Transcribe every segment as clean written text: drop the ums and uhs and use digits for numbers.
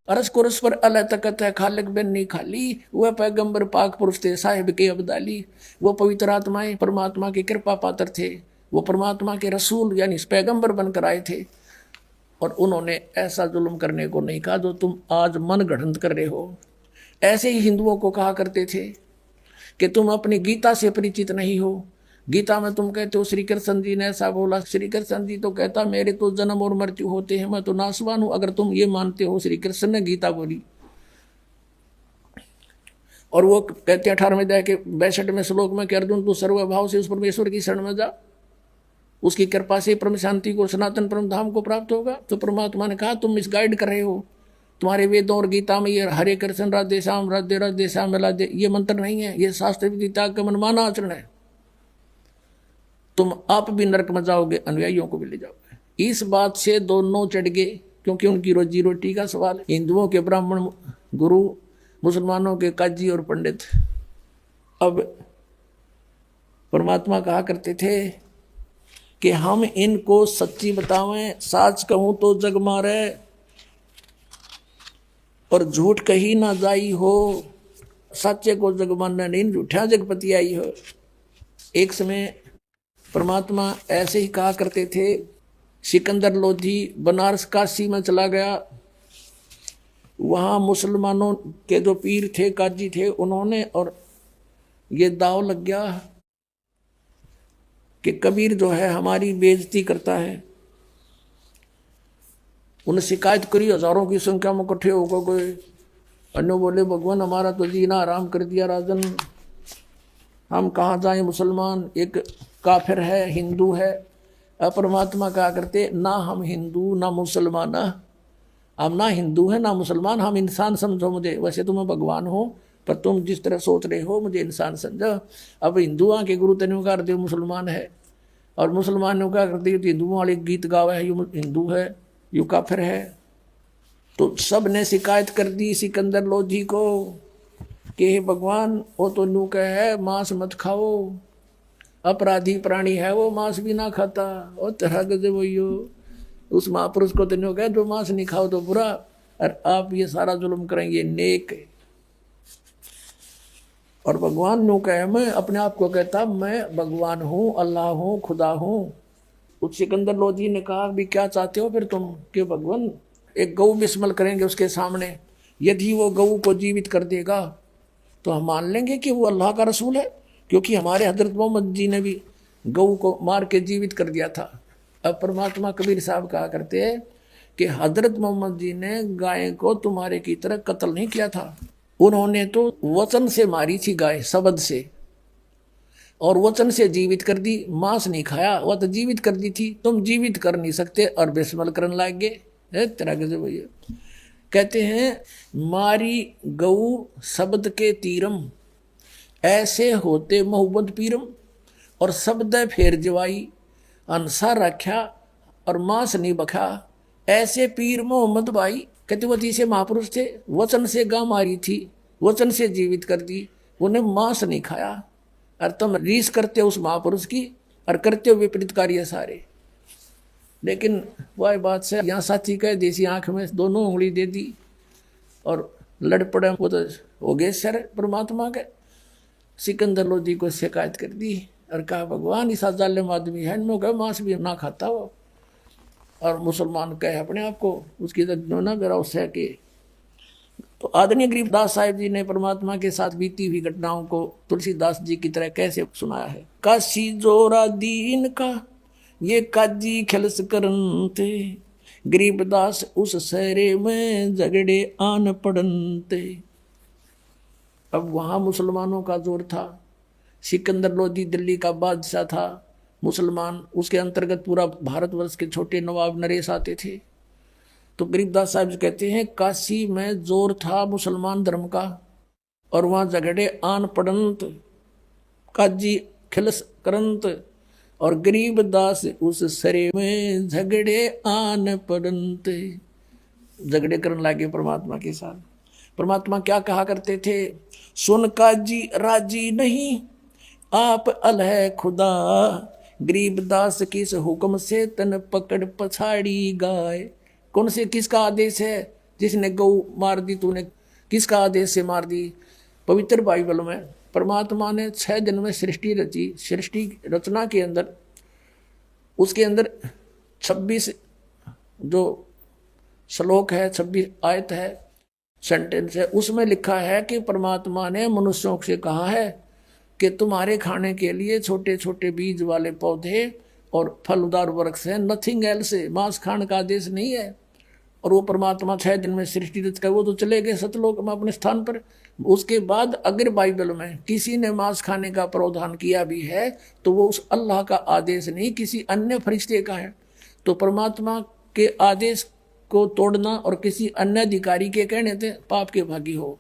अरस कुरस पर अल्लाह तकत है खालिक बिन नहीं खाली, वह पैगंबर पाक पुरुष थे साहिब के अब्दाली। वो पवित्र आत्माएं परमात्मा की कृपा पात्र थे, वो परमात्मा के रसूल यानी पैगंबर बनकर आए थे। और उन्होंने ऐसा जुल्म करने को नहीं कहा जो तुम आज मन गढ़ंत कर रहे हो। ऐसे ही हिंदुओं को कहा करते थे कि तुम अपनी गीता से परिचित नहीं हो। गीता में तुम कहते हो श्री कृष्ण जी ने ऐसा बोला। श्री कृष्ण जी तो कहता मेरे तो जन्म और मृत्यु होते हैं, मैं तो नासवान हूं अगर तुम ये मानते हो श्री कृष्ण ने गीता बोली। और वो कहते हैं 18वें अध्याय के 62वें श्लोक में कि अर्जुन तू सर्वभाव से उस परमेश्वर की शरण में जा, उसकी कृपा से परम शांति को सनातन परम धाम को प्राप्त होगा। तो परमात्मा ने कहा तुम मिसगाइड कर रहे हो, तुम्हारे वेदों और गीता में ये हरे कृष्ण राधे श्याम राधे ये मंत्र नहीं है, ये शास्त्र विदिता का मनमाना आचरण है। तुम आप भी नरक में जाओगे, अनुयायियों को भी ले जाओगे। इस बात से दोनों चढ़ गए, क्योंकि उनकी रोजी रोटी का सवाल। हिंदुओं के ब्राह्मण गुरु, मुसलमानों के काजी और पंडित। अब परमात्मा कहा करते थे कि हम इनको सच्ची बतावें, साच कहूं तो जग मारे और झूठ कही ना जाई हो, सच्चे को जग मानना नहीं झूठा जगपति आई हो। एक समय परमात्मा ऐसे ही कहा करते थे। सिकंदर लोधी बनारस काशी में चला गया, वहां मुसलमानों के जो पीर थे काजी थे उन्होंने, और ये दाव लग गया कि कबीर जो है हमारी बेइज्जती करता है। उन्हें शिकायत करी, हजारों की संख्या में इकट्ठे होकर कोई अन्य बोले भगवान हमारा तो जीना आराम कर दिया राजन, हम कहाँ जाएं, मुसलमान एक काफिर है हिंदू है। परमात्मा कहा करते ना हम हिंदू ना मुसलमान, हम ना हिंदू है ना मुसलमान, हम इंसान समझो मुझे। वैसे तो मैं भगवान हूँ पर तुम जिस तरह सोच रहे हो मुझे इंसान समझो। अब हिंदुओं के गुरु तेन कर दे मुसलमान है, और मुसलमान ने क्या कर दिया हिंदुओं वाले गीत गावे है यू हिंदू है यू काफिर है। तो सब ने शिकायत कर दी सिकंदर लोधी को कि हे भगवान वो तो नू कह है मांस मत खाओ, अपराधी प्राणी है वो, मांस भी ना खाता। और तरह गजब वही उस महापुरुष को तो कह जो मांस नहीं खाओ तो बुरा, और आप ये सारा जुल्म करेंगे नेक। और भगवान नो कहे, मैं अपने आप को कहता मैं भगवान हूँ, अल्लाह हूँ, खुदा हूँ। उस सिकंदर लोधी ने कहा भी क्या चाहते हो फिर तुम कि भगवान एक गऊ बिस्मल करेंगे उसके सामने, यदि वो गऊ को जीवित कर देगा तो हम मान लेंगे कि वो अल्लाह का रसूल है, क्योंकि हमारे हजरत मोहम्मद जी ने भी गऊ को मार के जीवित कर दिया था। अब परमात्मा कबीर साहब कहा करते हैं कि हजरत मोहम्मद जी ने गाय को तुम्हारे की तरह कत्ल नहीं किया था, उन्होंने तो वचन से मारी थी गाय, शब्द से, और वचन से जीवित कर दी। मांस नहीं खाया, वह तो जीवित कर दी थी, तुम जीवित कर नहीं सकते और बेस्मल करने लग गए। तरह के भैया कहते हैं मारी गऊ शब्द के तीरम, ऐसे होते मोहब्बत पीरम, और शब्द फेर जवाई अनसा रखा और मांस नहीं बखा, ऐसे पीर मोहम्मद भाई। कहते वो तीसरे महापुरुष थे, वचन से गा मारी थी, वचन से जीवित कर दी, उन्हें मांस नहीं खाया। और तुम रीस करते हो उस महापुरुष की और करते हो विपरीत कार्य सारे। लेकिन वह बात से यहाँ साथी कह देसी आंख में दोनों उंगली दे दी और लड़ पड़े, वो तो हो गए सर परमात्मा के। सिकंदर लोधी को शिकायत कर दी और कहा भगवान इस जालिम आदमी है, इनमें कहे मांस भी ना खाता वो। और मुसलमान कहे अपने आप को उसकी तो ना करा उससे के। तो आदरणीय गरीबदास साहिब जी ने परमात्मा के साथ बीती हुई घटनाओं को तुलसीदास जी की तरह कैसे सुनाया है। काशी जोरा दीन का ये काजी खिलस करनते, गरीबदास उस सहरे में झगड़े आन पड़नते। अब वहां मुसलमानों का जोर था। सिकंदर लोधी दिल्ली का बादशाह था मुसलमान, उसके अंतर्गत पूरा भारतवर्ष के छोटे नवाब नरेश आते थे। तो गरीबदास साहब जी कहते हैं काशी में जोर था मुसलमान धर्म का, और वहां झगड़े आन पड़ंत, काजी खिलस करंत, और गरीबदास उस सरे में झगड़े आन पड़ंत। झगड़े करने लगे परमात्मा के साथ। परमात्मा क्या कहा करते थे, सुन काजी राजी नहीं आप अलह खुदा, गरीबदास किस हुक्म से तन पकड़ पछाड़ी गाय। कौन से किसका आदेश है, जिसने गौ मार दी तूने किसका आदेश से मार दी? पवित्र बाइबल में परमात्मा ने 6 दिन में सृष्टि रची। सृष्टि रचना के अंदर उसके अंदर 26 जो श्लोक है, 26 आयत है, सेंटेंस है, उसमें लिखा है कि परमात्मा ने मनुष्यों से कहा है कि तुम्हारे खाने के लिए छोटे छोटे बीज वाले पौधे और फलदार वृक्ष है, नथिंग एल्स है, मांस खाने का आदेश नहीं है। और वो परमात्मा 6 दिन में सृष्टि रच कर वो तो चले गए सतलोक में अपने स्थान पर। उसके बाद अगर बाइबल में किसी ने मांस खाने का प्रावधान किया भी है तो वो उस अल्लाह का आदेश नहीं, किसी अन्य फरिश्ते का है। तो परमात्मा के आदेश को तोड़ना और किसी अन्य अधिकारी के कहने थे पाप के भागी हो।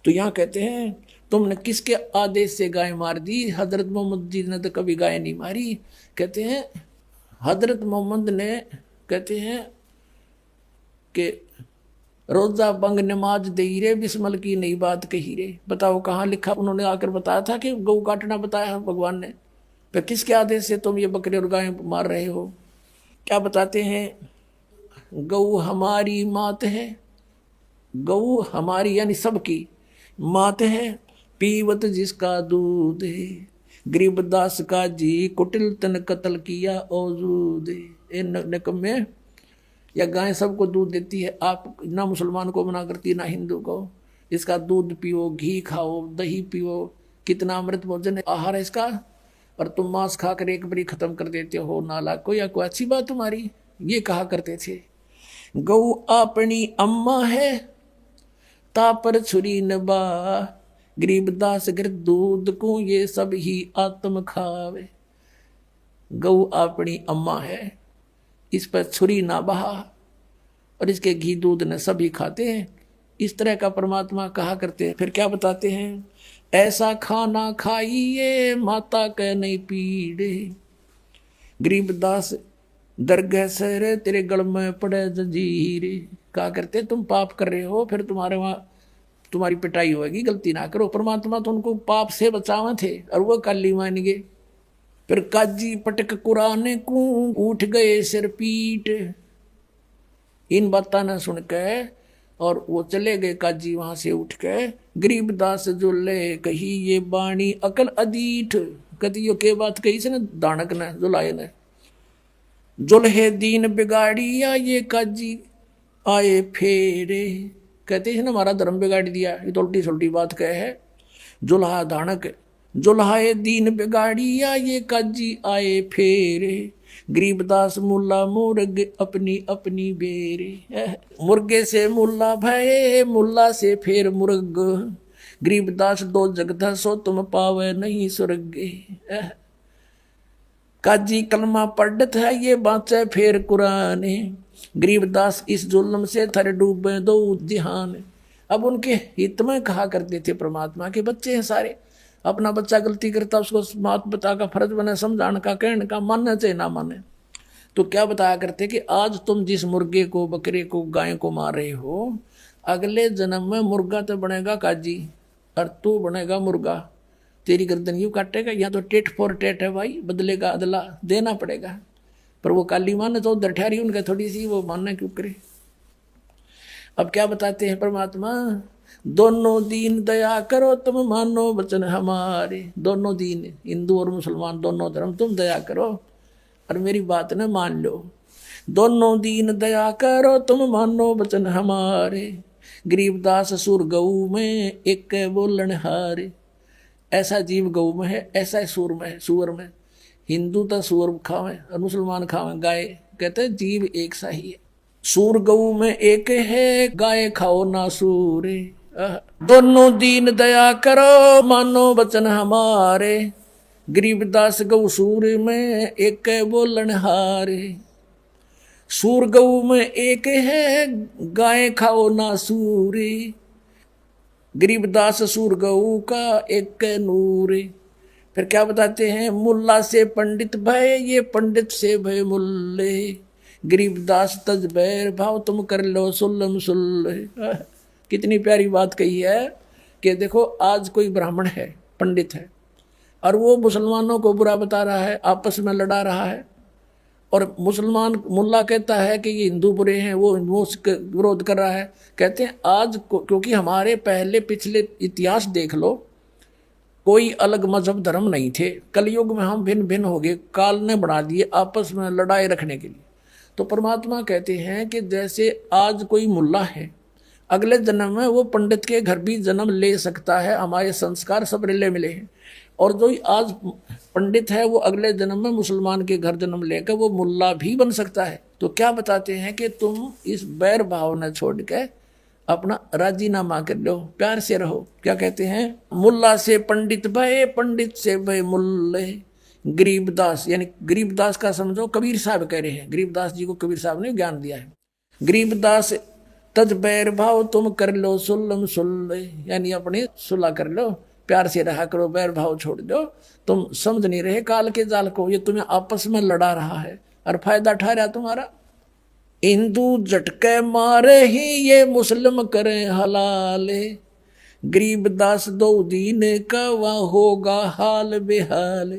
तो यहाँ कहते हैं तुमने किसके आदेश से गाय मार दी? हजरत मोहम्मद जी ने तो कभी गाय नहीं मारी। कहते हैं हजरत मोहम्मद ने कहते हैं कि रोजा बंग नमाज दे रे बिस्मल की नई बात कही रे। बताओ कहाँ लिखा? उन्होंने आकर बताया था कि गौ काटना बताया भगवान ने। फिर किसके आदेश से तुम ये बकरे और गाय मार रहे हो? क्या बताते हैं? गौ हमारी मात है, गौ हमारी यानी सबकी मात है, पीवत जिसका दूध है, गरीबदास का जी कुटिल तन कत्ल किया औजूद है। निकम्मे, या गाय सबको दूध देती है, आप ना मुसलमान को मना करती ना हिंदू को। इसका दूध पियो, घी खाओ, दही पियो, कितना अमृत भोजन आहार है इसका, और तुम मांस खाकर एक बारी खत्म कर देते हो नालायक को। या कोई अच्छी बात तुम्हारी? ये कहा करते थे। गौ अपनी अम्मा है तापर छुरी नबा, गरीबदास गिर दूध को ये सब ही आत्म खावे। गौ अपनी अम्मा है, इस पर छुरी ना बहा और इसके घी दूध ने सभी खाते हैं। इस तरह का परमात्मा कहा करते हैं। फिर क्या बताते हैं? ऐसा खाना खाइए माता कह नहीं पीड़े, गरीबदास दरगह से तेरे गल में पड़े जंजीरे। कहा करते तुम पाप कर रहे हो, फिर तुम्हारे वहाँ तुम्हारी पिटाई होगी, गलती ना करो। परमात्मा तो उनको पाप से बचावे थे और वो काली मान गए। फिर काजी पटक कुराने को उठ गए सिर पीट। इन बातों ने सुन के और वो चले गए काजी वहां से उठ के। गरीबदास जो ले कही ये बाणी अकल अदीठ। कदी यो के बात कही से न दानक ने जुलाए ने, जुल्हे दीन बिगाड़िया ये काजी आए फेरे। कहते हैं ना हमारा धर्म बिगाड़ दिया, ये तो उल्टी सुल्टी बात कहे है। जुल्हा दानक, जुल्हाए दीन बिगाड़िया ये काजी आए फेरे, गरीबदास मुल्ला मुर्ग अपनी अपनी बेरे। मुर्गे से मुल्ला भये, मुल्ला से फेर मुर्ग, गरीबदास दो जगदा सो तुम पावे नहीं स्वर्ग। काजी कलमा पढ़त है ये बाँचे फेर कुरान, गरीबदास इस जुल्म से थर डूबे दो जिहान। अब उनके हित में कहा करते थे, परमात्मा के बच्चे हैं सारे, अपना बच्चा गलती करता उसको मात पिता का फर्ज बने समझाने का, कहने का, मानना चाहे ना माने। तो क्या बताया करते कि आज तुम जिस मुर्गे को, बकरे को, गाय को मार रहे हो, अगले जन्म में मुर्गा तो बनेगा काजी और तू बनेगा मुर्गा। तेरी गर्दन यूं काटेगा, या तो टेट फॉर टेट है भाई, बदलेगा अदला देना पड़ेगा। पर वो काली माने तो उधर ठहरी उनका थोड़ी सी, वो मानना क्यों करे। अब क्या बताते हैं परमात्मा? दोनों दीन दया करो तुम मानो वचन हमारे। दोनों दीन, हिंदू और मुसलमान दोनों धर्म, तुम दया करो और मेरी बात न मान लो। दोनों दीन दया करो तुम मानो वचन हमारे, गरीबदास सुर गऊ में एक बोलन हारे। ऐसा जीव गऊ में है, ऐसा सूर में है, सुअर में। हिंदू तो सुअर खावे और मुसलमान खावे गाय। कहते हैं जीव एक सा ही है। सूर गऊ में एक है, गाय खाओ ना सूरे। दोनों दीन दया करो मानो वचन हमारे, गरीबदास गऊ सूर में एक बोलन हारे। सूर गऊ में एक है, गाय खाओ ना सूरे, गरीबदास सूर गऊ का एक नूरे। फिर क्या बताते हैं? मुल्ला से पंडित भय, ये पंडित से भय मुल्ले, गरीबदास तज बैर भाव तुम कर लो सुल्लम सुल्ले। कितनी प्यारी बात कही है कि देखो आज कोई ब्राह्मण है, पंडित है, और वो मुसलमानों को बुरा बता रहा है, आपस में लड़ा रहा है, और मुसलमान मुल्ला कहता है कि ये हिंदू बुरे हैं, वो हिंदुओं से विरोध कर रहा है। कहते हैं आज क्योंकि हमारे पहले पिछले इतिहास देख लो, कोई अलग मजहब धर्म नहीं थे। कलयुग में हम भिन्न भिन्न हो गए, काल ने बना दिए आपस में लड़ाई रखने के लिए। तो परमात्मा कहते हैं कि जैसे आज कोई मुल्ला है, अगले जन्म में वो पंडित के घर भी जन्म ले सकता है। हमारे संस्कार सब रिले मिले हैं। और जो आज पंडित है वो अगले जन्म में मुसलमान के घर जन्म लेकर वो मुल्ला भी बन सकता है। तो क्या बताते हैं कि तुम इस बैर भावना छोड़ के अपना राजीनामा कर लो, प्यार से रहो। क्या कहते हैं, मुल्ला से पंडित भय, पंडित से भय मुल्ले। गरीबदास, यानी गरीबदास का समझो कबीर साहब कह रहे हैं। गरीबदास जी को कबीर साहब ने ज्ञान दिया है। गरीबदास तज बैर भाव तुम कर लो सुल्लम सुल्ले, यानी अपने सुलह कर लो, प्यार से रहा करो, बैर भाव छोड़ दो। तुम समझ नहीं रहे काल के जाल को, ये तुम्हें आपस में लड़ा रहा है और फायदा उठा रहा तुम्हारा। हिंदू झटके मारे ही ये मुस्लिम करे हलाले, गरीबदास दो दीन का वह होगा हाल बेहाल।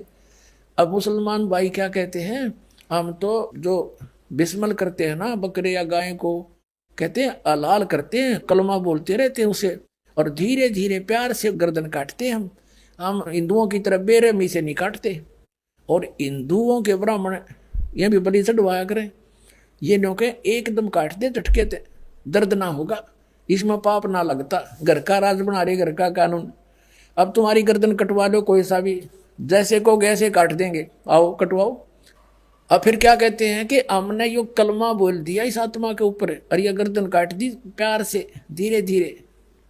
अब मुसलमान भाई क्या कहते हैं, हम तो जो बिस्मल करते हैं ना बकरे या गाय को, कहते हैं हलाल करते हैं, कलमा बोलते रहते हैं उसे, और धीरे धीरे प्यार से गर्दन काटते हैं। हम हिंदुओं की तरह बेरहमी से नहीं काटते। और हिंदुओं के ब्राह्मण ये भी बलि चढ़वाया करें, ये नौके एकदम काट दे झटके थे, दर्द ना होगा, इसमें पाप ना लगता। घर का राज बना रहे, घर का कानून। अब तुम्हारी गर्दन कटवा लो कोई सा भी, जैसे को गैसे काट देंगे, आओ कटवाओ। अब फिर क्या कहते हैं कि हमने यो कलमा बोल दिया इस आत्मा के ऊपर, और ये गर्दन काट दी, प्यार से धीरे धीरे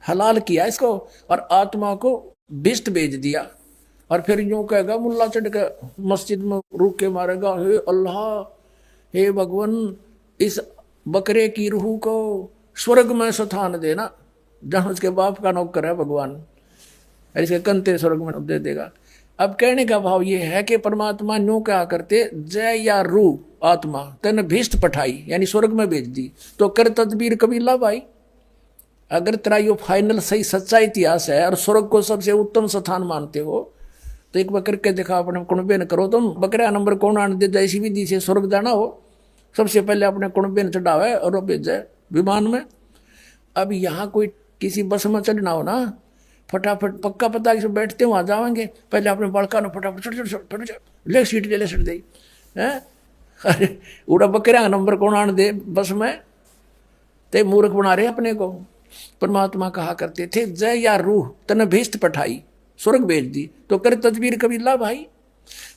हलाल किया इसको, और आत्मा को बिस्ट भेज दिया। और फिर यूं कहेगा मुल्ला चढ़ के मस्जिद में रुक के मारेगा, हे अल्लाह, हे भगवान, इस बकरे की रूह को स्वर्ग में स्थान देना, जहां उसके बाप का नौकर है भगवान, और इसके कंते स्वर्ग में दे देगा। अब कहने का भाव ये है कि परमात्मा न्यू क्या करते, जय या रूह आत्मा तेने भीष्ट पठाई, यानी स्वर्ग में भेज दी, तो कर तदबीर कबीला भाई। अगर तेरा यो फाइनल सही सच्चा इतिहास है और स्वर्ग को सबसे उत्तम स्थान मानते हो, तो एक बार करके देखा अपने कुणबे न करो तुम। बकरा नंबर कौन आने दे, जैसी विधि से स्वर्ग जाना हो, सबसे पहले अपने कुणबे न चढ़ावे और वो भेजे विमान में। अब यहाँ कोई किसी बस में चढ़ना हो ना, फटाफट पक्का पता कि बैठते वहाँ जाएंगे, पहले अपने बड़का न फटाफट ले सीट ले सीट दे हैं। अरे उड़ा बकरा नंबर कौन आने दे बस में, ते मूर्ख बना रहे अपने को। परमात्मा कहा करते थे, जय या रूह तने भीष्ट पठाई, स्वर्ग भेज दी, तो कर तदबीर कबीला भाई।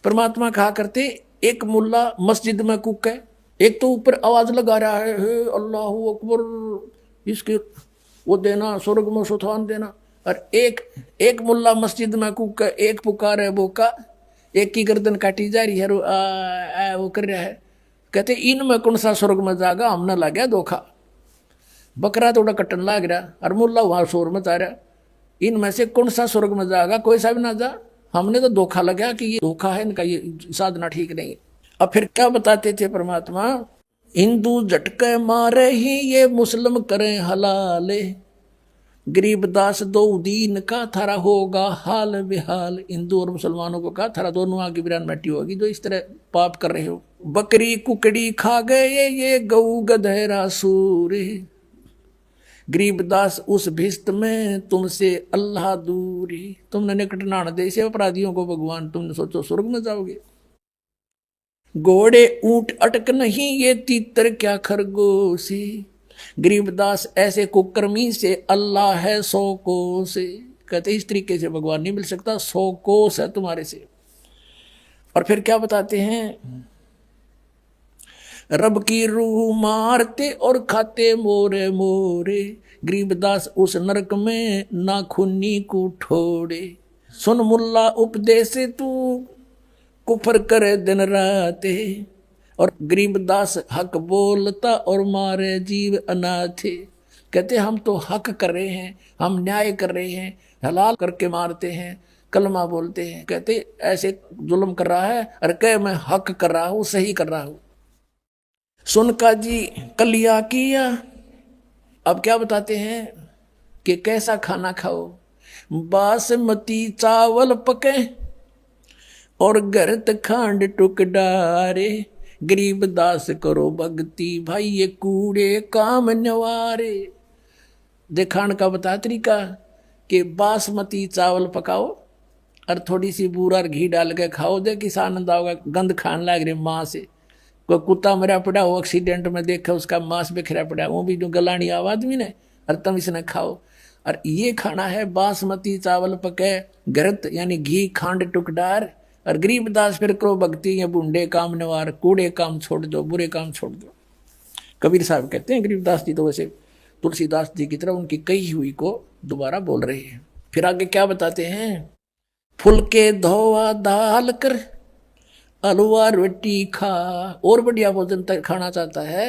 परमात्मा कहा करते, एक मुल्ला मस्जिद में कूक है, एक तो ऊपर आवाज लगा रहा है, हे अल्लाह अकबर, इसके वो देना स्वर्ग में सुथान देना। और एक मुल्ला मस्जिद में कूक है, एक पुकार है बोका, एक की गर्दन काटी जा रही है, वो कर रहा है। कहते इनमें कौन सा स्वर्ग में जागा, हमने लग गया धोखा। बकरा थोड़ा कटन लाग रहा और मुल्ला वहां शोर मचा रहा, इनमें से कौन सा स्वर्ग में जाएगा, कोई सा भी ना जा। हमने तो धोखा लगा कि ये धोखा है इनका, ये साधना ठीक नहीं है। अब फिर क्या बताते थे परमात्मा, हिंदू झटके मारे ही ये मुस्लिम करें हलाले, गरीबदास दो दीन का थारा होगा हाल बेहाल। हिंदू और मुसलमानों को कहा थारा दोनों आगे बिरान बैठी होगी जो इस तरह पाप कर रहे हो। बकरी कुकड़ी खा गए ये गऊ गधेरा सूरे, गरीबदास उस भिस्त में तुमसे अल्लाह दूरी। तुमने निकट ना दे इसे अपराधियों को भगवान, तुमने सोचो स्वर्ग में जाओगे। घोड़े ऊंट अटक नहीं ये तीतर क्या खरगोशी, गरीबदास ऐसे कुकर्मी से अल्लाह है 100 कोस। कहते इस तरीके से भगवान नहीं मिल सकता, 100 कोस है तुम्हारे से। और फिर क्या बताते हैं, रब की रूह मारते और खाते मोरे मोरे, गरीबदास उस नरक में नाखूनी को ठोड़े। सुन मुल्ला उपदेश तू कुफर करे दिन रात, और गरीबदास हक बोलता और मारे जीव अनाथ। कहते हम तो हक कर रहे हैं, हम न्याय कर रहे हैं, हलाल करके मारते हैं, कलमा बोलते हैं। कहते ऐसे जुल्म कर रहा है और कह मैं हक कर रहा हूँ, सही कर रहा हूँ। सुन का जी कलिया किया। अब क्या बताते हैं कि कैसा खाना खाओ, बासमती चावल पके और गर्त खांड टुक डारे, गरीब दास करो भक्ति भाई ये कूड़े काम नवारे। दिखाने का बता तरीका कि बासमती चावल पकाओ और थोड़ी सी बूरा और घी डाल के खाओ, दे किस आनंद आओगा। गंद खाने लग रही माँ से, कोई कुत्ता मरा पड़ा हो एक्सीडेंट में देखा उसका मांस बिखरा पड़ा, वो भी जो गलानी आदमी ने, और तुम इसने खाओ। और ये खाना है बासमती चावल पके गरत यानी घी खांड टुकडार। और गरीबदास फिर करो भक्ति ये बूढ़े काम नवार, कूड़े काम छोड़ दो, बुरे काम छोड़ दो। कबीर साहब कहते हैं गरीबदास जी तो वैसे तुलसीदास जी की तरह उनकी कही हुई को दोबारा बोल रहे हैं। फिर आगे क्या बताते हैं, फुलके धोवा दाल कर हलवा रोटी खा। और बढ़िया भोजन खाना चाहता है,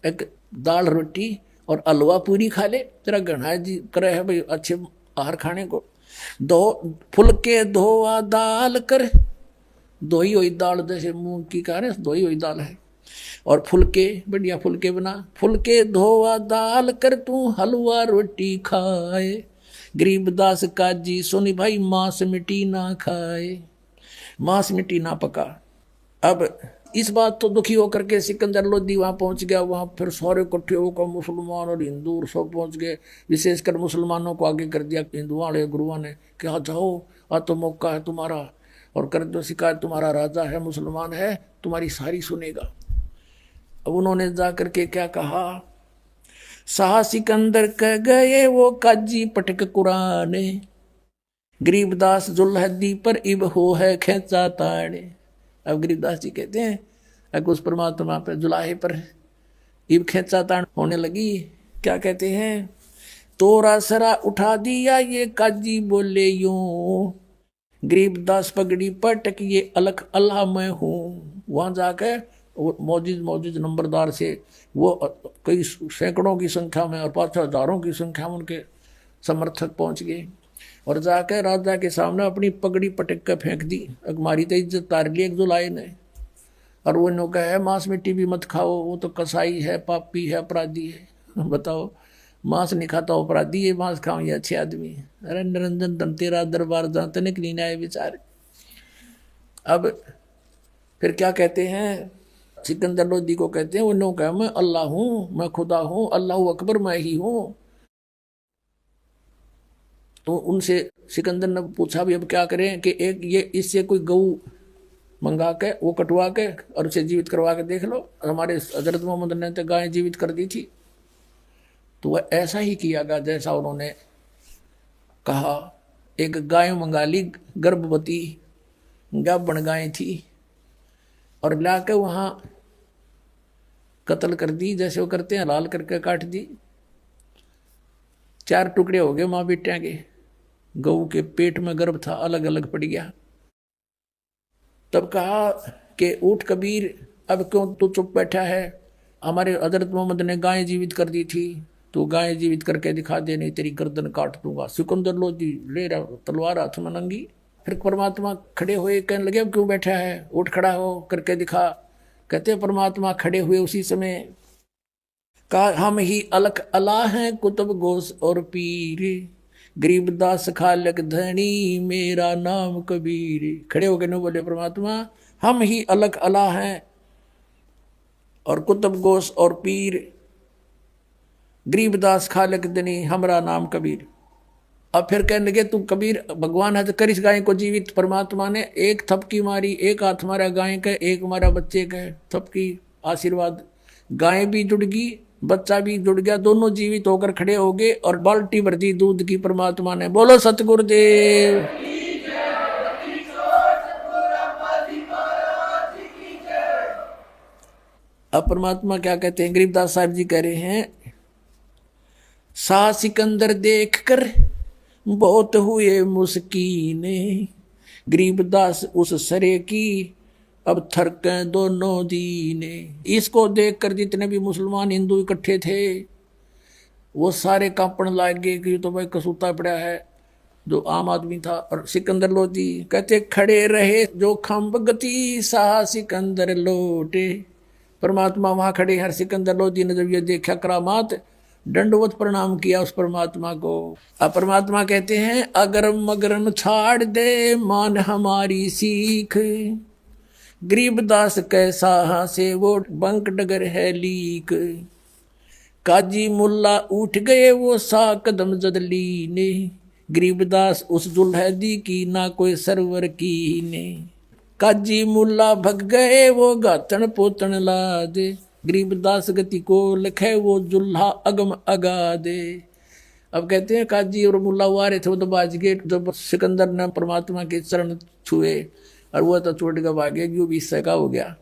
एक दाल रोटी और हलवा पूरी खा ले, तेरा गणा जी करे है भाई अच्छे आहार खाने को। दो फुलके धोवा दाल कर, धोई हुई दाल जैसे मूंग की कह रहे धोई हुई दाल है, और फुलके बढ़िया फुलके बना। फुलके धोवा दाल कर तू हलवा रोटी खाए, गरीबदास काजी सुनी भाई मांस मिट्टी ना खाए, मांस मिट्टी ना पका। अब इस बात तो दुखी होकर के सिकंदर लोधी वहां पहुंच गया। वहां फिर सारे इकट्ठे होकर मुसलमान और हिंदू सब पहुंच गए। विशेषकर मुसलमानों को आगे कर दिया हिंदुओं वाले गुरुओं ने कि हाँ जाओ, आ तो मौका है तुम्हारा, और कर दो शिकायत, तुम्हारा राजा है मुसलमान है, तुम्हारी सारी सुनेगा। अब उन्होंने जाकर के क्या कहा, शाह सिकंदर कह गए वो काजी पटक कुरान, गरीबदास जुल्हदी पर इब हो है खेचा ताड़े। अब गरीबदास जी कहते हैं अगर उस परमात्मा पर जुलाहे पर इब खेचा ताड़ होने लगी, क्या कहते हैं, तोरा सरा उठा दिया ये काजी बोले यूं, गरीबदास पगड़ी पटक ये अलख अल्लाह मैं हूँ। वहां जाकर मौजूद नंबरदार से वो कई सैकड़ों की संख्या में और 5 हजारों की संख्या में उनके समर्थक पहुंच गए, और जाकर राजा के सामने अपनी पगड़ी पटक कर फेंक दी। हमारी तो इज्जत तार ली एक जुलाए ने। और वो नो कहा है मांस मिट्टी भी मत खाओ, वो तो कसाई है, पापी है, अपराधी है। बताओ, मांस नहीं खाता अपराधी है, मांस खाओ ये अच्छे आदमी है। अरे निरंजन धन तेरा दरबार जहाँ तनिक नहीं आए बेचारे। अब फिर क्या कहते हैं, सिकंदर लोधी को कहते हैं, वो नो कहा मैं अल्लाह हूँ, मैं खुदा हूँ, अल्लाह अकबर मैं ही हूँ। तो उनसे सिकंदर ने पूछा भी अब क्या करें कि एक ये इससे कोई गऊ मंगा के वो कटवा के और उसे जीवित करवा के देख लो। हमारे हजरत मोहम्मद ने तो गाय जीवित कर दी थी। तो वह ऐसा ही किया गया जैसा उन्होंने कहा। एक गाय मंगा ली, गर्भवती गाभण गाय थी, और ला के वहाँ कत्ल कर दी, जैसे वो करते हैं, लाल करके काट दी। 4 टुकड़े हो गए माँ बेटिया के। गऊ के पेट में गर्भ था, अलग अलग पड़ गया। तब कहा कि उठ कबीर, अब क्यों तू चुप बैठा है, हमारे हजरत मोहम्मद ने गाय जीवित कर दी थी, तो गाय जीवित करके दिखा दे, नहीं तेरी गर्दन काट दूंगा। सिकंदर लोधी ले रहा तलवार हाथ में नंगी। फिर परमात्मा खड़े हुए कहने लगे अब क्यों बैठा है, उठ खड़ा हो करके दिखा। कहते परमात्मा खड़े हुए उसी समय कहा हम ही अलख अला हैं कुतुब गोस और पीर, गरीबदास खालक धनी मेरा नाम कबीर। खड़े होकर न बोले परमात्मा हम ही अलख अला हैं और कुतुब गोस और पीर, गरीबदास खालक धनी हमारा नाम कबीर। अब फिर कहने लगे तू कबीर भगवान है तो कर इस गाय को जीवित। परमात्मा ने एक थपकी मारी, एक हाथ मारा गाय का, एक मारा बच्चे का, थपकी आशीर्वाद, गाय भी जुड़ गई, बच्चा भी जुड़ गया, दोनों जीवित होकर खड़े हो गए और बाल्टी भर दी दूध की परमात्मा ने। बोलो सतगुरुदेव। अब परमात्मा क्या कहते हैं, गरीबदास साहब जी कह रहे हैं शाह सिकंदर देख कर बहुत हुए मुस्कीने, गरीबदास उस सरे की अब थरके दोनों दीने। इसको देखकर जितने भी मुसलमान हिंदू इकट्ठे थे वो सारे कांपण लाग गए कि तो भाई कसूता पड़ा है, जो आम आदमी था। और सिकंदर लोधी कहते खड़े रहे जो खम्ब गति शाह सिकंदर लोटे। परमात्मा वहां खड़े, हर सिकंदर लोधी ने जब ये देखा करामात, दंडवत प्रणाम किया उस परमात्मा को। अब परमात्मा कहते हैं अगरम मगरम छाड़ दे मान हमारी सीख, गरीबदास कैसा से वो बंक डगर है लीक, काजी मुल्ला उठ गए वो सा कदम जदली ने, गरीबदास उस दुल्हदी की ना कोई सरवर की ने, काजी मुल्ला भग गए वो गातन पोतन ला दे, गरीबदास गति को लखे वो जुल्हा अगम अगा दे। अब कहते हैं काजी और मुल्ला वो आ रहे थे, वो तो बाज गए जब सिकंदर ने परमात्मा के चरण छुए और वो तो छोड़ कर भागे, जो 20 का हो गया।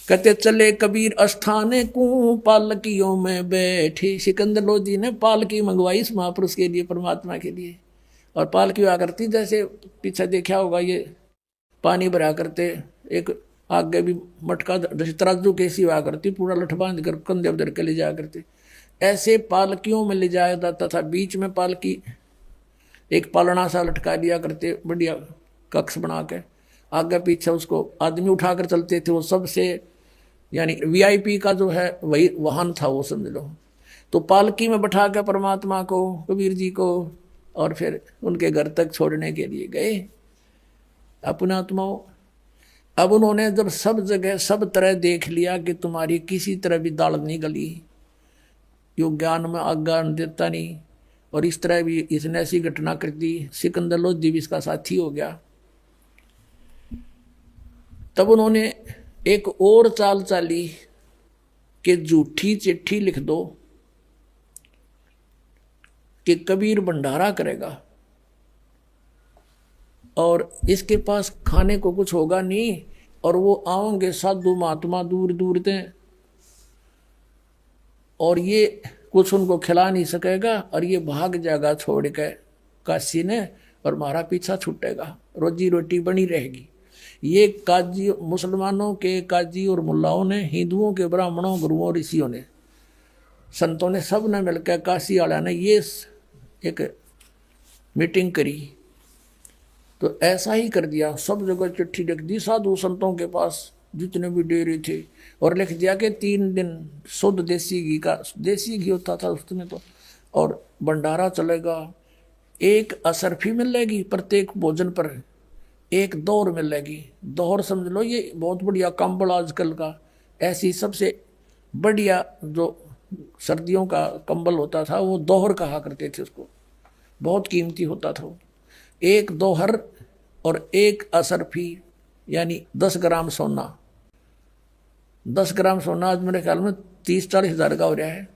कहते चले कबीर अस्थाने को पालकियों में बैठे, सिकंदर लोधी ने पालकी मंगवाई इस महापुरुष के लिए, परमात्मा के लिए। और पालकी हुआ करती जैसे पीछे देखा होगा, ये पानी भरा करते, एक आगे भी मटका जैसे तराजू कैसी हुआ करती, पूरा लठ बांध कर कंधे उधर के ले जाया करते, ऐसे पालकियों में ले जाया जाता था। बीच में पालकी एक पालना सा लटका दिया करते, बढ़िया कक्ष बना के, आगे पीछे उसको आदमी उठाकर चलते थे। वो सबसे यानी वीआईपी का जो है वही वाहन था वो, समझ लो। तो पालकी में बैठा के परमात्मा को, कबीर जी को, और फिर उनके घर तक छोड़ने के लिए गए अपने आत्माओं। अब उन्होंने जब सब जगह सब तरह देख लिया कि तुम्हारी किसी तरह भी दाल नहीं गली, यो ज्ञान में आज्ञान देता नहीं, और इस तरह भी इसने ऐसी घटना कर दी, सिकंदर लोधी भी इसका साथी हो गया। तब उन्होंने एक और चाल चाली कि झूठी चिट्ठी लिख दो कि कबीर भंडारा करेगा और इसके पास खाने को कुछ होगा नहीं, और वो आओगे साधु महात्मा दूर दूर से, और ये कुछ उनको खिला नहीं सकेगा, और ये भाग जाएगा छोड़ के काशी ने, और हमारा पीछा छूटेगा, रोजी रोटी बनी रहेगी। ये काजी, मुसलमानों के काजी और मुल्लाओं ने, हिंदुओं के ब्राह्मणों, गुरुओं, ऋषियों ने, संतों ने, सब ने मिलकर, काशी वाला ने ये एक मीटिंग करी। तो ऐसा ही कर दिया, सब जगह चिट्ठी लिख दी साधु संतों के पास जितने भी डेरे थे, और लिख दिया कि 3 दिन शुद्ध देसी घी का, देसी घी होता था उसमें तो, और भंडारा चलेगा, एक असरफी मिलेगी प्रत्येक भोजन पर, एक दौर मिलेगी। दौर समझ लो, ये बहुत बढ़िया कंबल आजकल का, ऐसी सबसे बढ़िया जो सर्दियों का कंबल होता था वो दोहर कहा करते थे उसको, बहुत कीमती होता था। एक दोहर और एक असरफी यानी 10 ग्राम सोना, 10 ग्राम सोना आज मेरे ख्याल में 30-40 हज़ार का हो रहा है,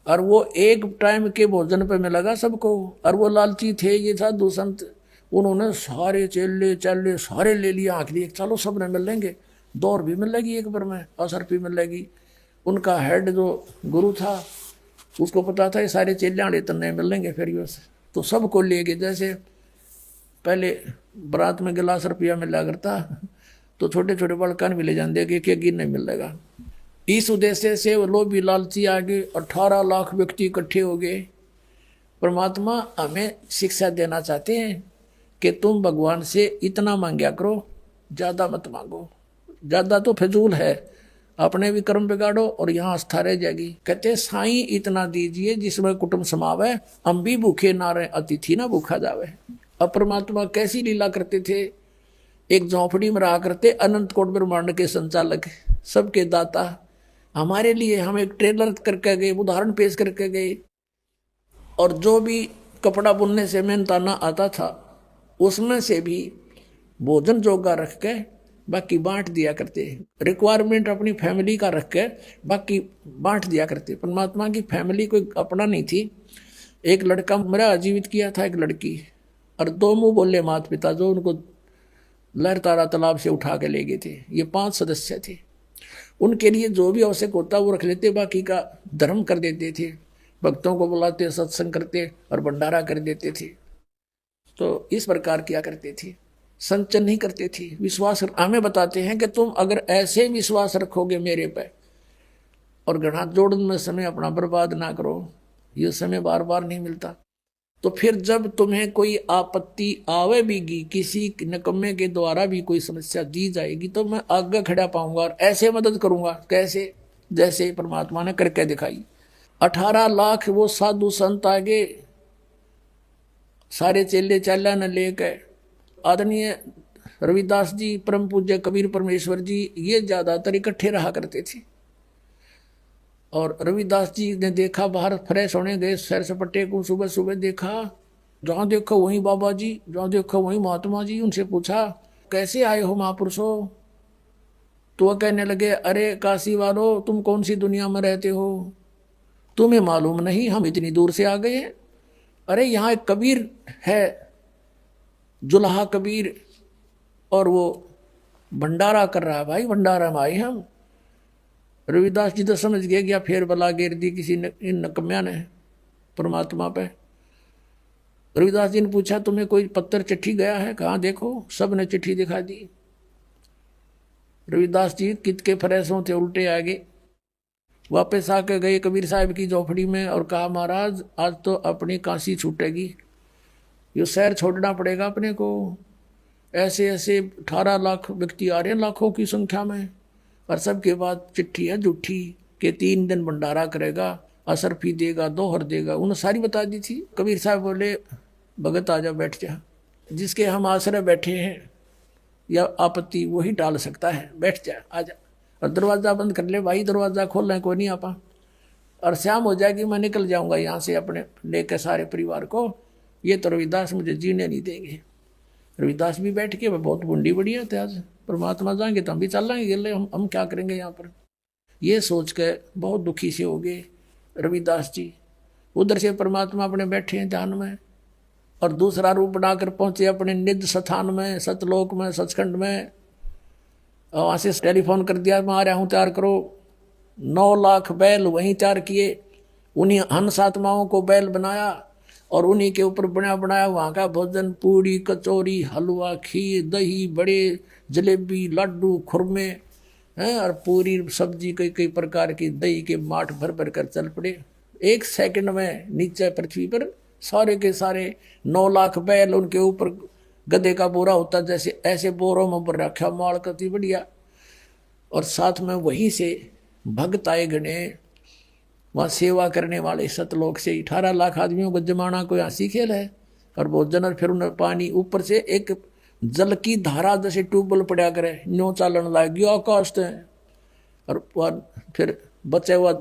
और वो एक टाइम के भोजन पे मिलेगा सबको। और वो लालची थे ये साधु संत, उन्होंने सारे चेले चाले सारे ले लिया, आखिरी चलो सब ने मिल लेंगे, दौर भी मिलेगी एक बार में, असर भी मिलेगी। उनका हेड जो गुरु था उसको पता था ये सारे चेले आड़े तन्ने मिल लेंगे, फिर ये तो सबको ले गए। जैसे पहले बारात में गिलास रुपया मिला करता, तो छोटे छोटे बड़कान भी ले जाते कि एक गिर नहीं मिलेगा। इस उद्देश्य से वो लोभी लालची आगे 18 लाख व्यक्ति इकट्ठे हो गए। परमात्मा हमें शिक्षा देना चाहते हैं कि तुम भगवान से इतना मांगा करो, ज़्यादा मत मांगो, ज़्यादा तो फजूल है, अपने भी कर्म बिगाड़ो और यहाँ आस्था रह जाएगी। कहते साईं इतना दीजिए जिसमें कुटुंब समावे, हम भी भूखे ना रहे, अतिथि ना भूखा जावे। अब परमात्मा कैसी लीला करते थे, एक झोंपड़ी में रहा करते, अनंत कोट ब्रह्मांड के संचालक, सबके दाता, हमारे लिए हम एक ट्रेलर करके गए, उदाहरण पेश करके गए, और जो भी कपड़ा बुनने से मेहनताना आता था उसमें से भी भोजन जोगा रख के बाकी बांट दिया करते, रिक्वायरमेंट अपनी फैमिली का रख के बाकी बांट दिया करते। परमात्मा की फैमिली कोई अपना नहीं थी। एक लड़का मेरा आजीवित किया था, एक लड़की, और 2 मुँह बोले माता पिता जो उनको लहर तारा तालाब से उठा के ले गए थे। ये 5 सदस्य थे, उनके लिए जो भी आवश्यक होता वो रख लेते, बाकी का धर्म कर देते थे, भक्तों को बुलाते, सत्संग करते और भंडारा कर देते थे। तो इस प्रकार किया करते थे, संचय नहीं करते थे। विश्वास हमें बताते हैं कि तुम अगर ऐसे विश्वास रखोगे मेरे पे और घड़ा जोड़ने में समय अपना बर्बाद ना करो, ये समय बार बार नहीं मिलता, तो फिर जब तुम्हें कोई आपत्ति आवे बीगी, किसी निकम्मे के द्वारा भी कोई समस्या दी जाएगी, तो मैं आगे खड़ा पाऊंगा और ऐसे मदद करूंगा। कैसे? जैसे परमात्मा ने करके दिखाई। 18 लाख वो साधु संत आगे, सारे चेले चाला न लेकर आदरणीय रविदास जी, परम पूज्य कबीर परमेश्वर जी, ये ज्यादातर इकट्ठे रहा करते थे। और रविदास जी ने देखा बाहर फ्रेश होने गए सैर सपट्टे को, सुबह सुबह देखा, जहाँ देखो वहीं बाबा जी, जहाँ देखो वहीं महात्मा जी। उनसे पूछा कैसे आए हो महापुरुषों? तो वह कहने लगे, अरे काशी वालों, तुम कौन सी दुनिया में रहते हो? तुम्हें मालूम नहीं हम इतनी दूर से आ गए हैं। अरे यहाँ एक कबीर है, जुल्हा कबीर, और वो भंडारा कर रहा है भाई, भंडारा में आए हम। रविदास जी तो समझ गए क्या फेर बला गिर दी किसी इन नकम्या ने परमात्मा पे। रविदास जी ने पूछा तुम्हें कोई पत्थर चिट्ठी गया है? कहाँ देखो, सब ने चिट्ठी दिखा दी। रविदास जी कित के फरेसों थे उल्टे आ गए, वापस आके गए कबीर साहब की झोपड़ी में और कहा महाराज आज तो अपनी काशी छूटेगी, ये शहर छोड़ना पड़ेगा अपने को। ऐसे ऐसे 18 लाख व्यक्ति आ रहे हैं लाखों की संख्या में, और सबके बाद चिट्ठी है झूठी के 3 दिन भंडारा करेगा, असरफी देगा, दोहर देगा, उन्हें सारी बता दी थी। कबीर साहब बोले भगत आजा बैठ जा, जिसके हम आश्रय बैठे हैं या आपत्ति वही टाल सकता है, बैठ जा आजा। और दरवाज़ा बंद कर ले भाई, दरवाज़ा खोल लें कोई नहीं आपा, और शाम हो जाएगी मैं निकल जाऊंगा यहाँ से अपने लेकर सारे परिवार को, ये तो रविदास मुझे जीने नहीं देंगे। रविदास भी बैठ के, वह बहुत बुंडी बढ़िया थे, आज परमात्मा जाएंगे तो हम भी चल लेंगे, गिले हम क्या करेंगे यहाँ पर, ये सोच के बहुत दुखी से हो गए रविदास जी। उधर से परमात्मा अपने बैठे हैं ध्यान में, और दूसरा रूप बनाकर पहुंचे अपने निज स्थान में, सतलोक में, सचखंड में। और वहाँ से टेलीफोन कर दिया मैं आ रहा हूँ, तैयार करो। 9 लाख बैल वहीं तैयार किए, उन्हीं हंस आत्माओं को बैल बनाया, और उन्हीं के ऊपर बना बनाया वहाँ का भोजन, पूड़ी कचौरी हलवा खीर दही बड़े जलेबी लड्डू खुरमे हैं, और पूरी सब्जी कई कई प्रकार की दही के माठ भर भर कर चल पड़े। 1 सेकंड में नीचे पृथ्वी पर सारे के सारे 9 लाख बैल, उनके ऊपर गधे का बोरा होता जैसे ऐसे बोरों में ऊपर रखा माल कती बढ़िया। और साथ में वहीं से भक्त आए गणे, वहाँ सेवा करने वाले सतलोक से 18 लाख आदमियों को जमाना कोई हंसी खेल है। और भोजन, और फिर उन्हें पानी, ऊपर से एक जल की धारा जैसे ट्यूबवेल पड़ा करे, न्यो चालन लाग गया आकाश से, और फिर बचे हुआ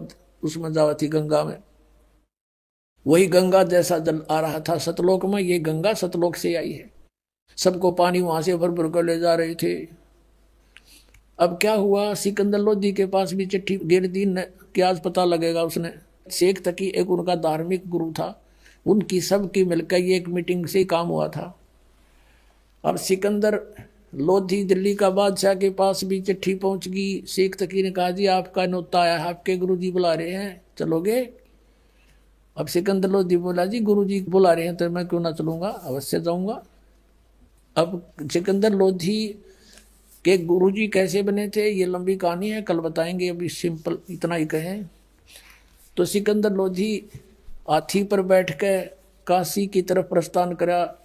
उसमें जावा थी गंगा में, वही गंगा जैसा जल आ रहा था सतलोक में। ये गंगा सतलोक से आई है, सबको पानी वहां से भर भर कर ले जा रहे थे। अब क्या हुआ, सिकंदर लोधी के पास भी चिट्ठी गिर दी, क्या आज पता लगेगा उसने। शेख तकी एक उनका धार्मिक गुरु था, उनकी सबकी मिलकर ये एक मीटिंग से काम हुआ था। अब सिकंदर लोधी दिल्ली का बादशाह के पास भी चिट्ठी पहुंच गई। शेख तकी ने कहा जी आपका न्योता आया है, आपके गुरुजी बुला रहे हैं, चलोगे? अब सिकंदर लोधी बोला जी गुरुजी बुला रहे हैं तो मैं क्यों ना चलूंगा, अवश्य जाऊंगा। अब सिकंदर लोधी के गुरुजी कैसे बने थे ये लंबी कहानी है, कल बताएंगे, अभी सिंपल इतना ही कहें। तो सिकंदर लोधी हाथी पर बैठ के काशी की तरफ प्रस्थान करा,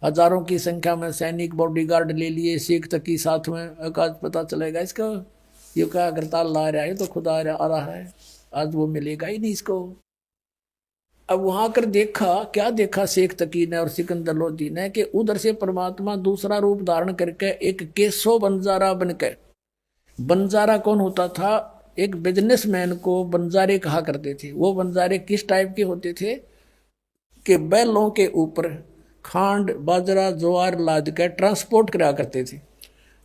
हजारों की संख्या में सैनिक बॉडीगार्ड ले लिए, शेख तकी साथ में। आज पता चलेगा इसका, ये क्या अगरताल ला रहा है तो खुदा आ रहा है, आज वो मिलेगा ही नहीं इसको। अब वहां कर देखा, क्या देखा शेख तकी ने और सिकंदर लोधी ने, कि उधर से परमात्मा दूसरा रूप धारण करके एक केशव बंजारा बनके, बंजारा कौन होता था, एक बिजनेसमैन को बंजारे कहा करते थे। वो बंजारे किस टाइप के होते थे कि बैलों के ऊपर खांड बाजरा ज्वार लाद के ट्रांसपोर्ट करा करते थे,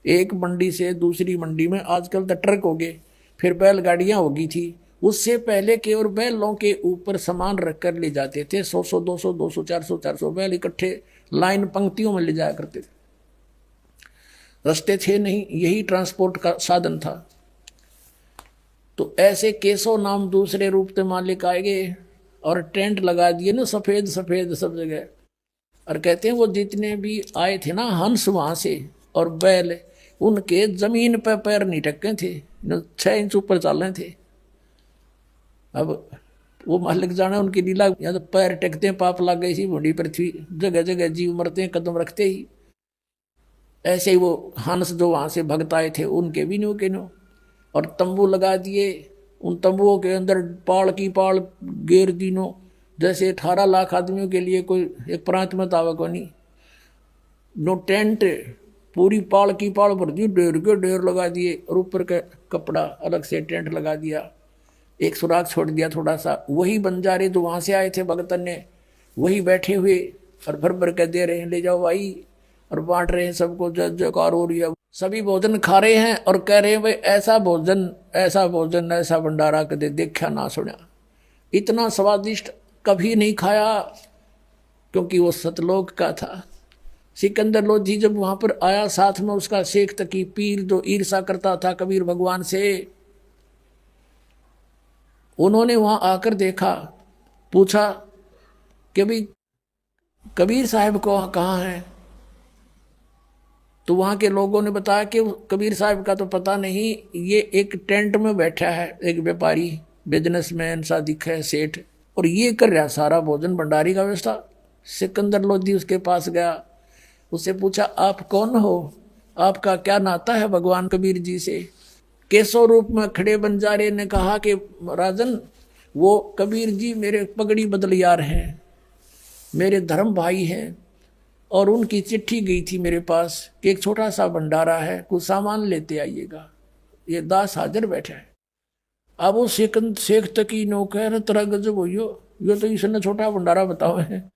एक मंडी से दूसरी मंडी में। आजकल तो ट्रक हो गए, फिर बैलगाड़ियां होगी थी, उससे पहले केवल बैलों के ऊपर सामान रख कर ले जाते थे। 100 200 200 400 बैल इकट्ठे लाइन पंक्तियों में ले जाया करते थे, रास्ते थे नहीं, यही ट्रांसपोर्ट का साधन था। तो ऐसे केशव नाम दूसरे रूप से मालिक आए गए और टेंट लगा दिए ना, सफेद सफेद सब जगह। और कहते हैं वो जितने भी आए थे ना हंस वहां से और बैल, उनके जमीन पर पैर नहीं टके थे, 6 इंच ऊपर चल रहे थे। अब वो मालिक जाना उनकी लीला, या तो पैर टेकते हैं पाप लग गई सी बूढ़ी पृथ्वी, जगह जगह जीव मरते हैं कदम रखते ही। ऐसे ही वो हंस जो वहां से भक्त आए थे उनके भी नो के नो, और तंबू लगा दिए। उन तंबुओं के अंदर पाड़ की पाड़ घेर दिनों, जैसे 18 लाख आदमियों के लिए कोई एक प्रांत में तावा को नहीं। नो टेंट पूरी पाल की पाल भर दी, ढेर के ढेर लगा दिए और ऊपर का कपड़ा अलग से टेंट लगा दिया, एक सुराग छोड़ दिया थोड़ा सा। वही बंजारे जो वहां से आए थे भगतन ने, वही बैठे हुए और भर भर के दे रहे हैं, ले जाओ भाई, और बांट रहे हैं सबको, जय जयकार हो रही है। सभी भोजन खा रहे हैं और कह रहे हैं भाई ऐसा भोजन, ऐसा भोजन, ऐसा भंडारा कदे देखा ना सुना, इतना स्वादिष्ट कभी नहीं खाया, क्योंकि वो सतलोक का था। सिकंदर लोधी जब वहां पर आया, साथ में उसका शेख तकी पीर जो ईर्षा करता था कबीर भगवान से, उन्होंने वहां आकर देखा, पूछा कि भाई कबीर साहब को कहाँ है। तो वहां के लोगों ने बताया कि कबीर साहब का तो पता नहीं, ये एक टेंट में बैठा है, एक व्यापारी बिजनेसमैन सा दिखा है, सेठ, और ये कर रहा सारा भोजन भंडारी का व्यवस्था। सिकंदर लोधी उसके पास गया, उससे पूछा आप कौन हो, आपका क्या नाता है भगवान कबीर जी से। केशव रूप में खड़े बंजारे ने कहा कि राजन, वो कबीर जी मेरे पगड़ी बदलियार हैं, मेरे धर्म भाई हैं, और उनकी चिट्ठी गई थी मेरे पास कि एक छोटा सा भंडारा है, कुछ सामान लेते आइएगा। ये दास हाजिर बैठा है। अब वो शेख तकी नो कह रहे तरह गजब हो, यो तो इसने छोटा भंडारा बताओ है।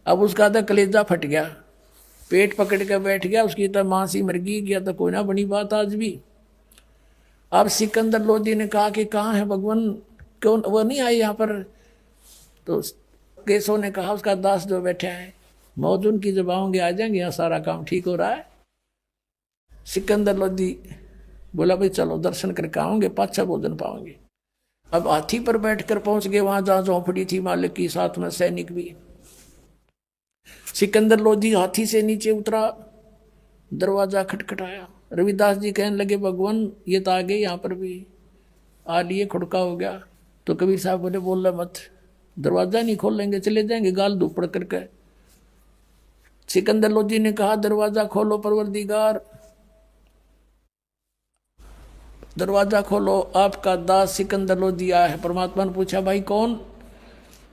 अब उसका तो कलेजा फट गया, पेट पकड़ के बैठ गया, उसकी तो मां सी मर गया, तो कोई ना बनी बात आज भी। अब सिकंदर लोधी ने कहा कि कहाँ है भगवान, क्यों वो नहीं आए यहाँ पर। तो केशव ने कहा उसका दास जो बैठा है, मौज उनकी जब आओगे आ जाएंगे, यहाँ सारा काम ठीक हो रहा है। सिकंदर लोधी बोला भाई चलो दर्शन करके आओगे, पाछा भोजन पाओगे। अब हाथी पर बैठकर पहुंच गए वहां जहां झोंपड़ी थी मालिक की, साथ में सैनिक भी। सिकंदर लोधी हाथी से नीचे उतरा, दरवाजा खटखटाया। रविदास जी कहने लगे भगवान ये तो आ गए, यहाँ पर भी आ लिए, खुड़का हो गया। तो कबीर साहब बोले बोल रहा मत, दरवाजा नहीं खोलेंगे, चले जाएंगे गाल धूपड़ करके। सिकंदर लोधी ने कहा दरवाजा खोलो परवरदिगार, दरवाजा खोलो, आपका दास सिकंदर लोधी आया है। परमात्मा ने पूछा भाई कौन,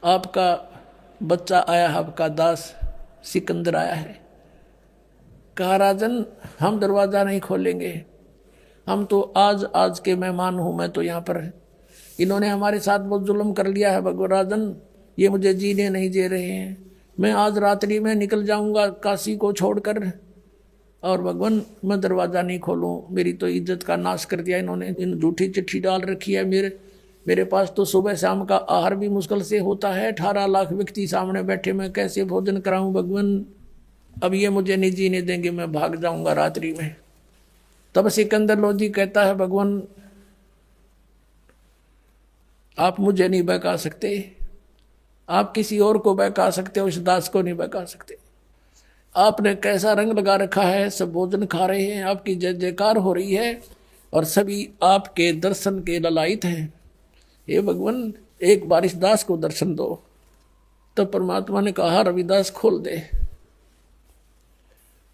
आपका बच्चा आया है, आपका दास सिकंदर आया है। कहा राजन हम दरवाजा नहीं खोलेंगे, हम तो आज के मेहमान हूं, मैं तो यहाँ पर, इन्होंने हमारे साथ बहुत जुल्म कर लिया है भगवान राजन, ये मुझे जीने नहीं दे रहे हैं, मैं आज रात्रि में निकल जाऊंगा काशी को छोड़कर, और भगवान मैं दरवाज़ा नहीं खोलूं, मेरी तो इज्जत का नाश कर दिया इन्होंने, इन झूठी चिट्ठी डाल रखी है। मेरे पास तो सुबह शाम का आहार भी मुश्किल से होता है, 18 लाख व्यक्ति सामने बैठे, मैं कैसे भोजन कराऊं भगवान, अब ये मुझे नहीं जीने देंगे, मैं भाग जाऊंगा रात्रि में। तब सिकंदर लोधी कहता है भगवान आप मुझे नहीं बहका सकते, आप किसी और को बहका सकते हो, इस दास को नहीं बहका सकते। आपने कैसा रंग लगा रखा है, सब भोजन खा रहे हैं, आपकी जय जयकार हो रही है, और सभी आपके दर्शन के ललायित हैं। हे भगवान एक बार इस दास को दर्शन दो। तो परमात्मा ने कहा रविदास खोल दे,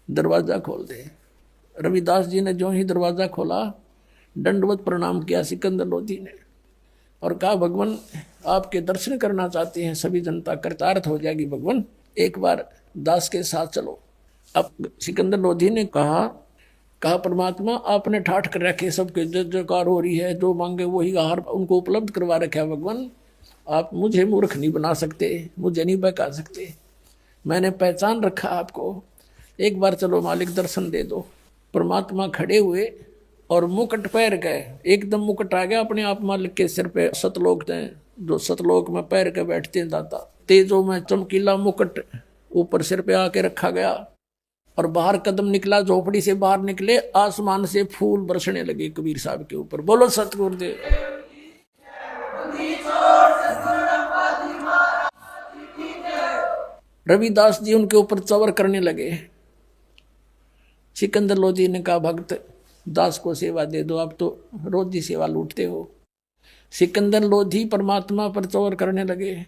दरवाजा खोल दे। रविदास जी ने जो ही दरवाजा खोला, दंडवत प्रणाम किया सिकंदर लोधी ने, और कहा भगवान आपके दर्शन करना चाहते हैं, सभी जनता कृतार्थ हो जाएगी भगवान, एक बार दास के साथ चलो। अब सिकंदर लोधी ने कहा परमात्मा आपने ठाठ कर रखे, सबके जय जयकार हो रही है, जो मांगे वही आहार उनको उपलब्ध करवा रखा है भगवान, आप मुझे मूर्ख नहीं बना सकते, मुझे नहीं बहका सकते, मैंने पहचान रखा आपको, एक बार चलो मालिक दर्शन दे दो। परमात्मा खड़े हुए और मुकुट पैर गए, एकदम मुकुट आ गया अपने आप मालिक के सिर पे। सतलोक ने जो सतलोक में पैर के बैठते हैं दाता, तेजों में चमकीला मुकुट ऊपर सिर पे आके रखा गया, और बाहर कदम निकला, झोपड़ी से बाहर निकले, आसमान से फूल बरसने लगे कबीर साहब के ऊपर। बोलो सतगुरुदेव। रविदास जी उनके ऊपर चवर करने लगे। सिकंदर लोधी ने कहा भक्त दास को सेवा दे दो, आप तो रोज ही सेवा लूटते हो। सिकंदर लोधी परमात्मा पर चवर करने लगे,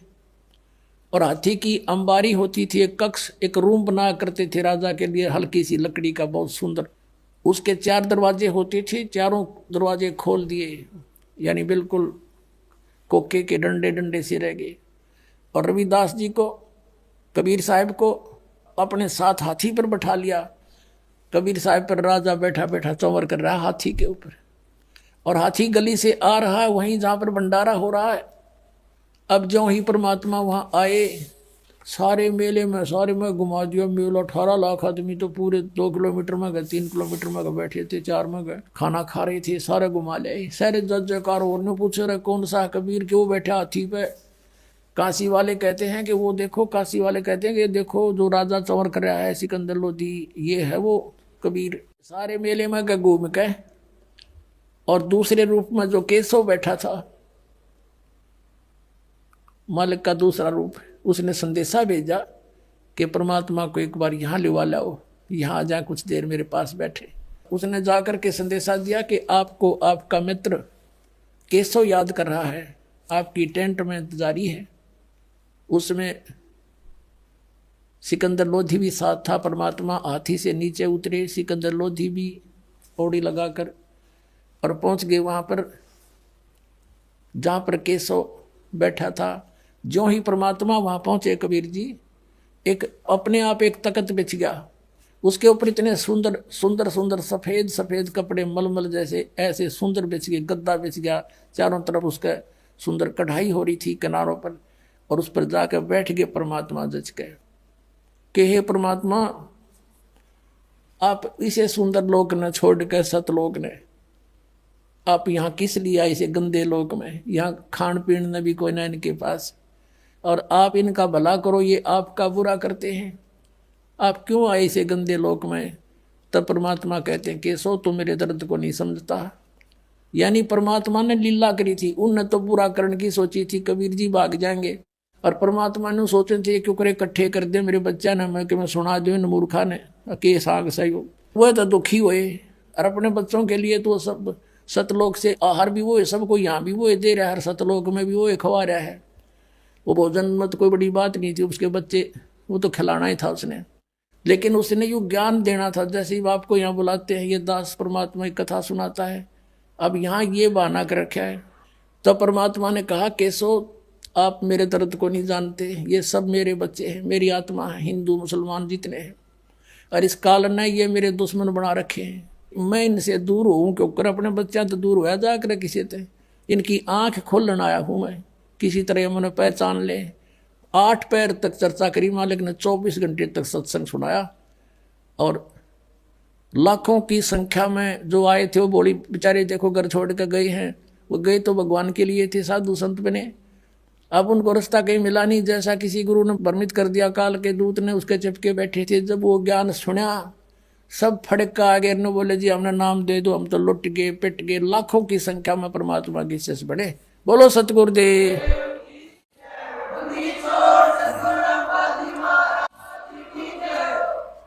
और हाथी की अंबारी होती थी, एक कक्ष, एक रूम बना करते थे राजा के लिए, हल्की सी लकड़ी का, बहुत सुंदर। उसके 4 दरवाजे होते थे, चारों दरवाजे खोल दिए, यानी बिल्कुल कोके के डंडे डंडे से रह गए। और रविदास जी को, कबीर साहब को अपने साथ हाथी पर बैठा लिया, कबीर साहब पर राजा बैठा बैठा चंवर कर रहा है हाथी के ऊपर, और हाथी गली से आ रहा है वहीं जहां पर भंडारा हो रहा है। अब जो ही परमात्मा वहां आए, सारे मेले में सारे में घुमा दिया मेला। 18 लाख आदमी तो पूरे 2 किलोमीटर में गए, 3 किलोमीटर में गए, बैठे थे, 4 में गए, खाना खा रहे थे, सारे घुमा ले। सारे जज जयकार और ने पूछे रहे कौन सा कबीर क्यों बैठे हाथी पे। काशी वाले कहते हैं कि वो देखो, काशी वाले कहते हैं कि देखो जो राजा चंवर कर रहा है सिकंदर लोधी, ये है वो कबीर। सारे मेले में गए घूम के, और दूसरे रूप में जो केशव बैठा था, मालिक का दूसरा रूप, उसने संदेशा भेजा कि परमात्मा को एक बार यहाँ लिवा लाओ, यहाँ आ जाए, कुछ देर मेरे पास बैठे। उसने जाकर के संदेशा दिया कि आपको आपका मित्र केशव याद कर रहा है, आपकी टेंट में इंतजारी है। उसमें सिकंदर लोधी भी साथ था। परमात्मा हाथी से नीचे उतरे, सिकंदर लोधी भी पौड़ी लगाकर, और पहुंच गए वहां पर जहां पर केशव बैठा था। जो ही परमात्मा वहां पहुंचे कबीर जी, एक अपने आप एक तख्त बिछ गया, उसके ऊपर इतने सुंदर सुंदर सुंदर सफेद सफेद कपड़े मलमल जैसे ऐसे सुंदर बिछ गए, गद्दा बिछ गया, चारों तरफ उसका सुंदर कढ़ाई हो रही थी किनारों पर, और उस पर जाकर बैठ गए परमात्मा जच के कि हे परमात्मा, आप इसे सुंदर लोक न छोड़ कर सतलोक ने आप यहाँ किस लिए आए, इसे गंदे लोक में, यहाँ खान पीन न भी कोई ना इनके पास, और आप इनका भला करो, ये आपका बुरा करते हैं, आप क्यों आए इसे गंदे लोक में। तब परमात्मा कहते हैं केशव तू मेरे दर्द को नहीं समझता। यानी परमात्मा ने लीला करी थी, उनने तो बुरा करने की सोची थी, कबीर जी भाग जाएंगे, और परमात्मा ने सोचे थे क्यों करे इकट्ठे कर दे मेरे बच्चा ने, मैं सुना दो इन मूर्खा ने के साग सही हो। वह तो दुखी हुए, और अपने बच्चों के लिए तो सब सतलोक से आहार भी वो है, सबको यहाँ भी वो दे रहा है, सतलोक में भी वो खवा रहा है। वो भोजन में तो कोई बड़ी बात नहीं थी, उसके बच्चे वो तो खिलाना ही था उसने, लेकिन उसने यूँ ज्ञान देना था। जैसे ही आपको यहाँ बुलाते हैं, ये दास परमात्मा की कथा सुनाता है, अब यहाँ ये बहाना कर रखा है। तो परमात्मा ने कहा केशव आप मेरे दर्द को नहीं जानते, ये सब मेरे बच्चे हैं, मेरी आत्मा है, हिंदू मुसलमान जितने हैं, और इस काल ने ये मेरे दुश्मन बना रखे हैं। मैं इनसे दूर हूँ क्योंकि अपने बच्चा तो दूर होया जाकर किसी से, इनकी आंख खोलने आया हूँ मैं, किसी तरह मैंने पहचान ले। 8 पैर तक चर्चा करी मालिक ने, 24 घंटे तक सत्संग सुनाया, और लाखों की संख्या में जो आए थे वो बोली बेचारे देखो घर छोड़ कर गए हैं, वो गए तो भगवान के लिए थे, साधु संत बने, अब उनको रास्ता कहीं मिला नहीं, जैसा किसी गुरु ने भ्रमित कर दिया, काल के दूत ने उसके चिपके बैठे थे। जब वो ज्ञान सुना सब फड़क आगे न बोले जी हमने नाम दे दो, हम तो लुट गए पिट गए। लाखों की संख्या में परमात्मा की शेष बड़े, बोलो सतगुरुदेव।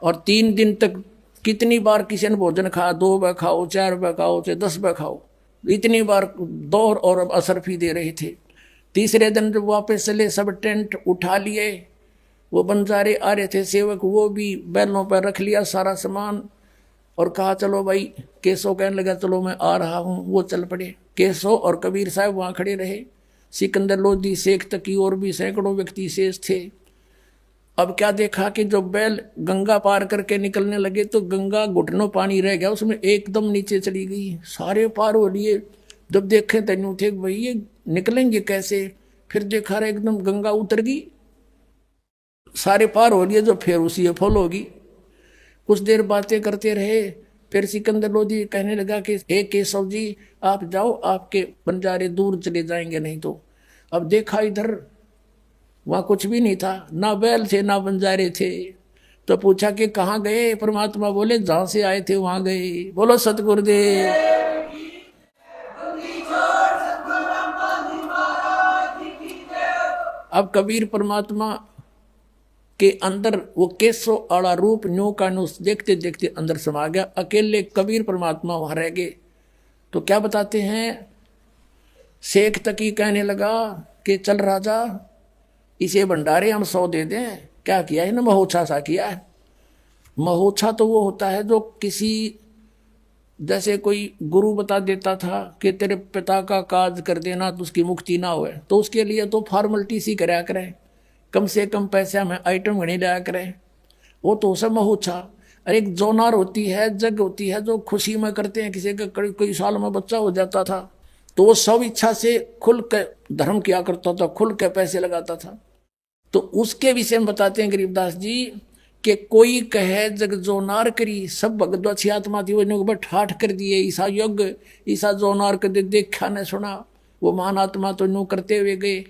और 3 दिन तक कितनी बार किसी ने भोजन खाया, 2 बार खाओ, 4 बार खाओ, चाहे 10 बार खाओ, इतनी बार दौर और असर भी दे रहे थे। तीसरे दिन जब वापस चले, सब टेंट उठा लिए, वो बंजारे आ रहे थे सेवक, वो भी बैलों पर रख लिया सारा सामान, और कहा चलो भाई, केशव कहने लगा चलो मैं आ रहा हूँ, वो चल पड़े। केशव और कबीर साहब वहाँ खड़े रहे, सिकंदर लोधी शेख तकी और भी सैकड़ों व्यक्ति शेष थे। अब क्या देखा कि जो बैल गंगा पार करके निकलने लगे तो गंगा घुटनों पानी रह गया, उसमें एकदम नीचे चली गई, सारे पार हो लिए। जब देखे तेनू थे भाई ये निकलेंगे कैसे, फिर देखा रहे एकदम गंगा उतर गई, सारे पार हो लिए, जो फिर उसी फॉल होगी। कुछ देर बातें करते रहे, फिर सिकंदर लोधी कहने लगा कि हे केशव जी आप जाओ, आपके बंजारे दूर चले जाएंगे नहीं तो। अब देखा इधर, वहाँ कुछ भी नहीं था, ना बैल थे ना बंजारे थे। तो पूछा कि कहाँ गए, परमात्मा बोले जहाँ से आए थे वहाँ गए। बोलो सतगुरुदेव। अब कबीर परमात्मा के अंदर वो केशव आड़ा रूप न्यू का न्यू देखते देखते अंदर समा गया। अकेले कबीर परमात्मा वहां रह गए। तो क्या बताते हैं, शेख तकी कहने लगा कि चल राजा इसे भंडारे हम 100 दे दें। क्या किया है ना, महोत्सा सा किया है। महोत्सा तो वो होता है जो किसी, जैसे कोई गुरु बता देता था कि तेरे पिता का काज कर देना तो उसकी मुक्ति ना होए, तो उसके लिए तो फॉर्मेलिटी सी कराया करें, कम से कम पैसा में आइटम घने लाया करें, वो तो सब महोत्सा। और एक जोनार होती है, जग होती है, जो खुशी में करते हैं। किसी का कई साल में बच्चा हो जाता था तो वो सब इच्छा से खुल के धर्म किया करता था, खुल के पैसे लगाता था। तो उसके विषय में बताते हैं गरीबदास जी कि कोई कहे जग जोनार करी, सब भगत अच्छी आत्मा थी वो ठाठ कर दिए। ईसा यज्ञ ईसा जोनार कर दे, देखा न सुना, वो महान आत्मा तो न्यू करते हुए गए।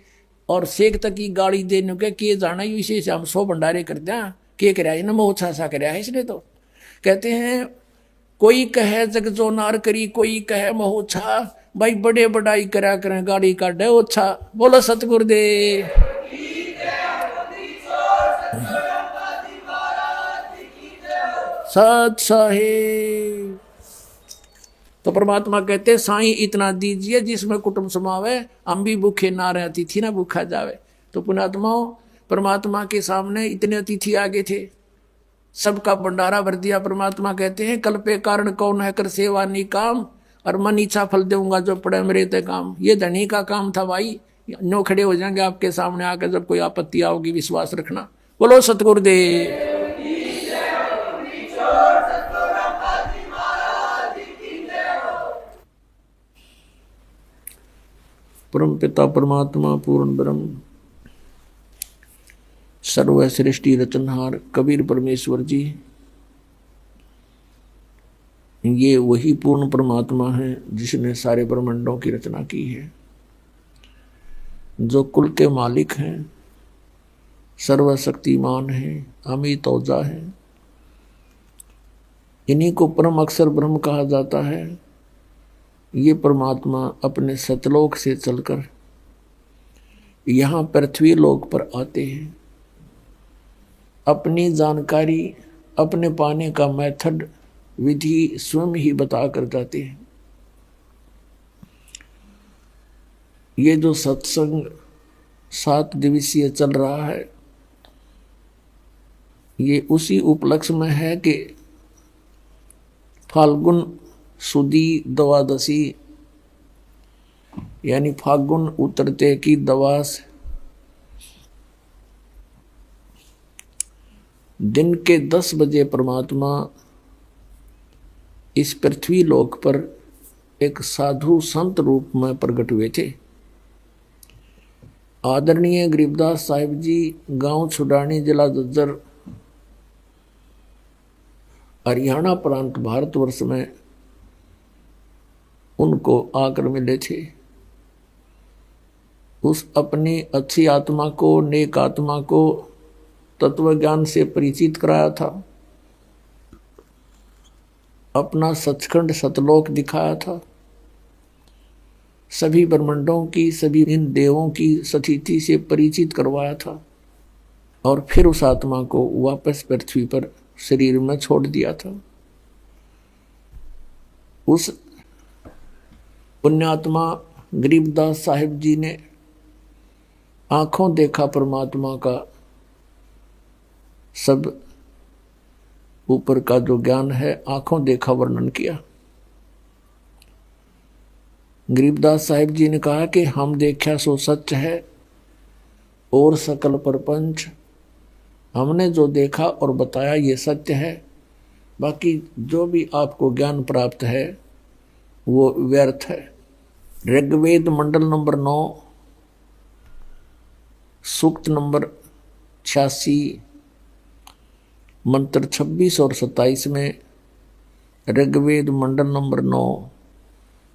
और शेख तक की गाड़ी देने के किए जाना ही इसी से हम 100 भंडारे कर दिया, के कराया है ना, मोह सा कराया है इसने। तो कहते हैं कोई कहे जग जोनार करी, कोई कहे मोह छा, भाई बड़े बड़ाई करा करें गाड़ी का डे ओछा। बोलो सतगुरुदेव। सत साहिब। तो परमात्मा कहते साईं इतना दीजिए जिसमें कुटुंब समावे, हम भी भूखे ना रहे, अतिथि ना भूखा जावे। तो पुण्यात्माओं, परमात्मा के सामने इतने अतिथि आगे थे, सबका भंडारा भर दिया। परमात्मा कहते हैं कल पे कारण कौन है कर सेवा नी काम, और मन इच्छा फल दूंगा जो पड़े मेरे ते काम। ये धनी का काम था भाई, नो खड़े हो जाएंगे आपके सामने आकर जब कोई आपत्ति आओगी, विश्वास रखना। बोलो सतगुरुदेव। परम पिता परमात्मा पूर्ण ब्रह्म सर्व सृष्टि रचनहार कबीर परमेश्वर जी, ये वही पूर्ण परमात्मा है जिसने सारे ब्रह्मांडों की रचना की है, जो कुल के मालिक हैं, सर्वशक्तिमान है, अमित औजा है। इन्हीं को परम अक्षर ब्रह्म कहा जाता है। ये परमात्मा अपने सतलोक से चलकर यहाँ पृथ्वी लोक पर आते हैं। अपनी जानकारी, अपने पाने का मेथड, विधि स्वयं ही बता कर जाते हैं। ये जो सत्संग 7 दिवसीय चल रहा है, ये उसी उपलक्ष्य में है कि फाल्गुन सुदी द्वादशी यानी फाल्गुन उतरते की दवास दिन के 10 बजे परमात्मा इस पृथ्वी लोक पर एक साधु संत रूप में प्रकट हुए थे। आदरणीय गरीबदास साहिब जी गांव छुडानी, जिला जज्जर, हरियाणा प्रांत, भारतवर्ष में उनको आकर मिले थे। उस अपनी अच्छी आत्मा को, नेक आत्मा को तत्व ज्ञान से परिचित कराया था, अपना सचखंड सतलोक दिखाया था, सभी ब्रह्मांडों की, सभी इन देवों की स्थिति से परिचित करवाया था, और फिर उस आत्मा को वापस पृथ्वी पर शरीर में छोड़ दिया था। उस पुण्यात्मा गरीबदास साहिब जी ने आंखों देखा परमात्मा का सब ऊपर का जो ज्ञान है, आंखों देखा वर्णन किया। गरीबदास साहिब जी ने कहा कि हम देखा सो सच है और सकल प्रपंच, हमने जो देखा और बताया ये सत्य है, बाकी जो भी आपको ज्ञान प्राप्त है वो व्यर्थ है। ऋग्वेद मंडल नंबर 9 सूक्त नंबर 86 मंत्र 26 और 27 में, ऋग्वेद मंडल नंबर 9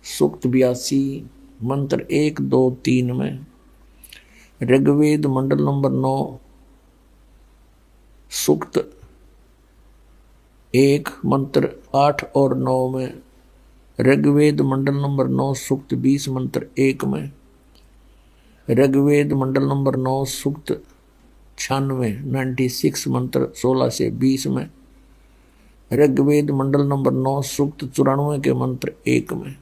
सूक्त 82 मंत्र 1, 2, 3 में, ऋग्वेद मंडल नंबर 9 सूक्त 1 मंत्र 8 और 9 में, ऋग्वेद मंडल नंबर 9 सूक्त 20 मंत्र 1 में, ऋग्वेद मंडल नंबर 9 सूक्त 96 मंत्र 16 से 20 में, ऋग्वेद मंडल नंबर 9 सूक्त 94 के मंत्र 1 में।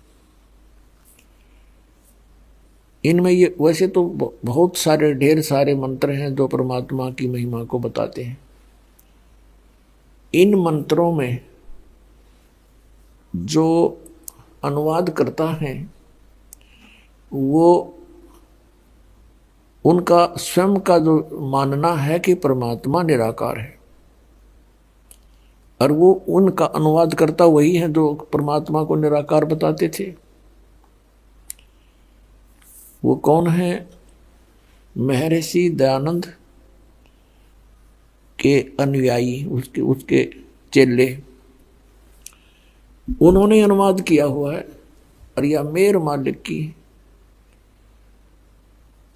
इनमें ये वैसे तो बहुत सारे, ढेर सारे मंत्र हैं जो परमात्मा की महिमा को बताते हैं। इन मंत्रों में जो अनुवाद करता है वो उनका स्वयं का जो मानना है कि परमात्मा निराकार है। और वो उनका अनुवाद करता वही है जो परमात्मा को निराकार बताते थे। वो कौन है? महर्षि दयानंद के अनुयायी, उसके उसके चेले, उन्होंने अनुवाद किया हुआ है। और यह मेर मालिक की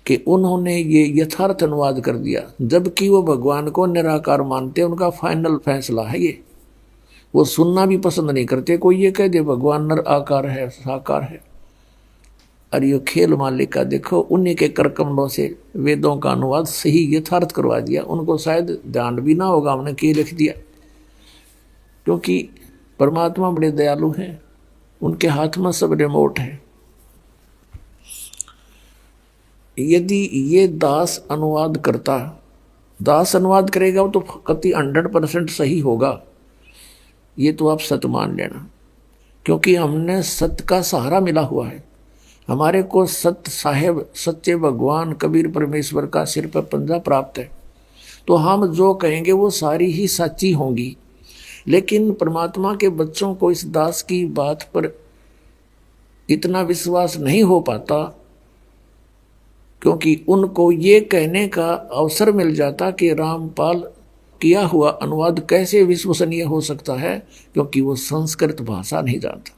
कि उन्होंने ये यथार्थ अनुवाद कर दिया, जबकि वो भगवान को निराकार मानते, उनका फाइनल फैसला है ये। वो सुनना भी पसंद नहीं करते कोई ये कह दे भगवान नर आकार है साकार है। और ये खेल मालिक का देखो, उन्हीं के करकमलों से वेदों का अनुवाद सही यथार्थ करवा दिया। उनको शायद ध्यान भी ना होगा हमने क्या लिख दिया, क्योंकि परमात्मा बड़े दयालु हैं, उनके हाथ में सब रिमोट है। यदि ये दास अनुवाद करता, दास अनुवाद करेगा वो तो कति 100% सही होगा, ये तो आप सत्य मान लेना, क्योंकि हमने सत्य का सहारा मिला हुआ है। हमारे को सत्य साहेब, सच्चे भगवान कबीर परमेश्वर का सिर पर पंजा प्राप्त है, तो हम जो कहेंगे वो सारी ही सच्ची होंगी। लेकिन परमात्मा के बच्चों को इस दास की बात पर इतना विश्वास नहीं हो पाता, क्योंकि उनको ये कहने का अवसर मिल जाता कि रामपाल किया हुआ अनुवाद कैसे विश्वसनीय हो सकता है, क्योंकि वो संस्कृत भाषा नहीं जानता।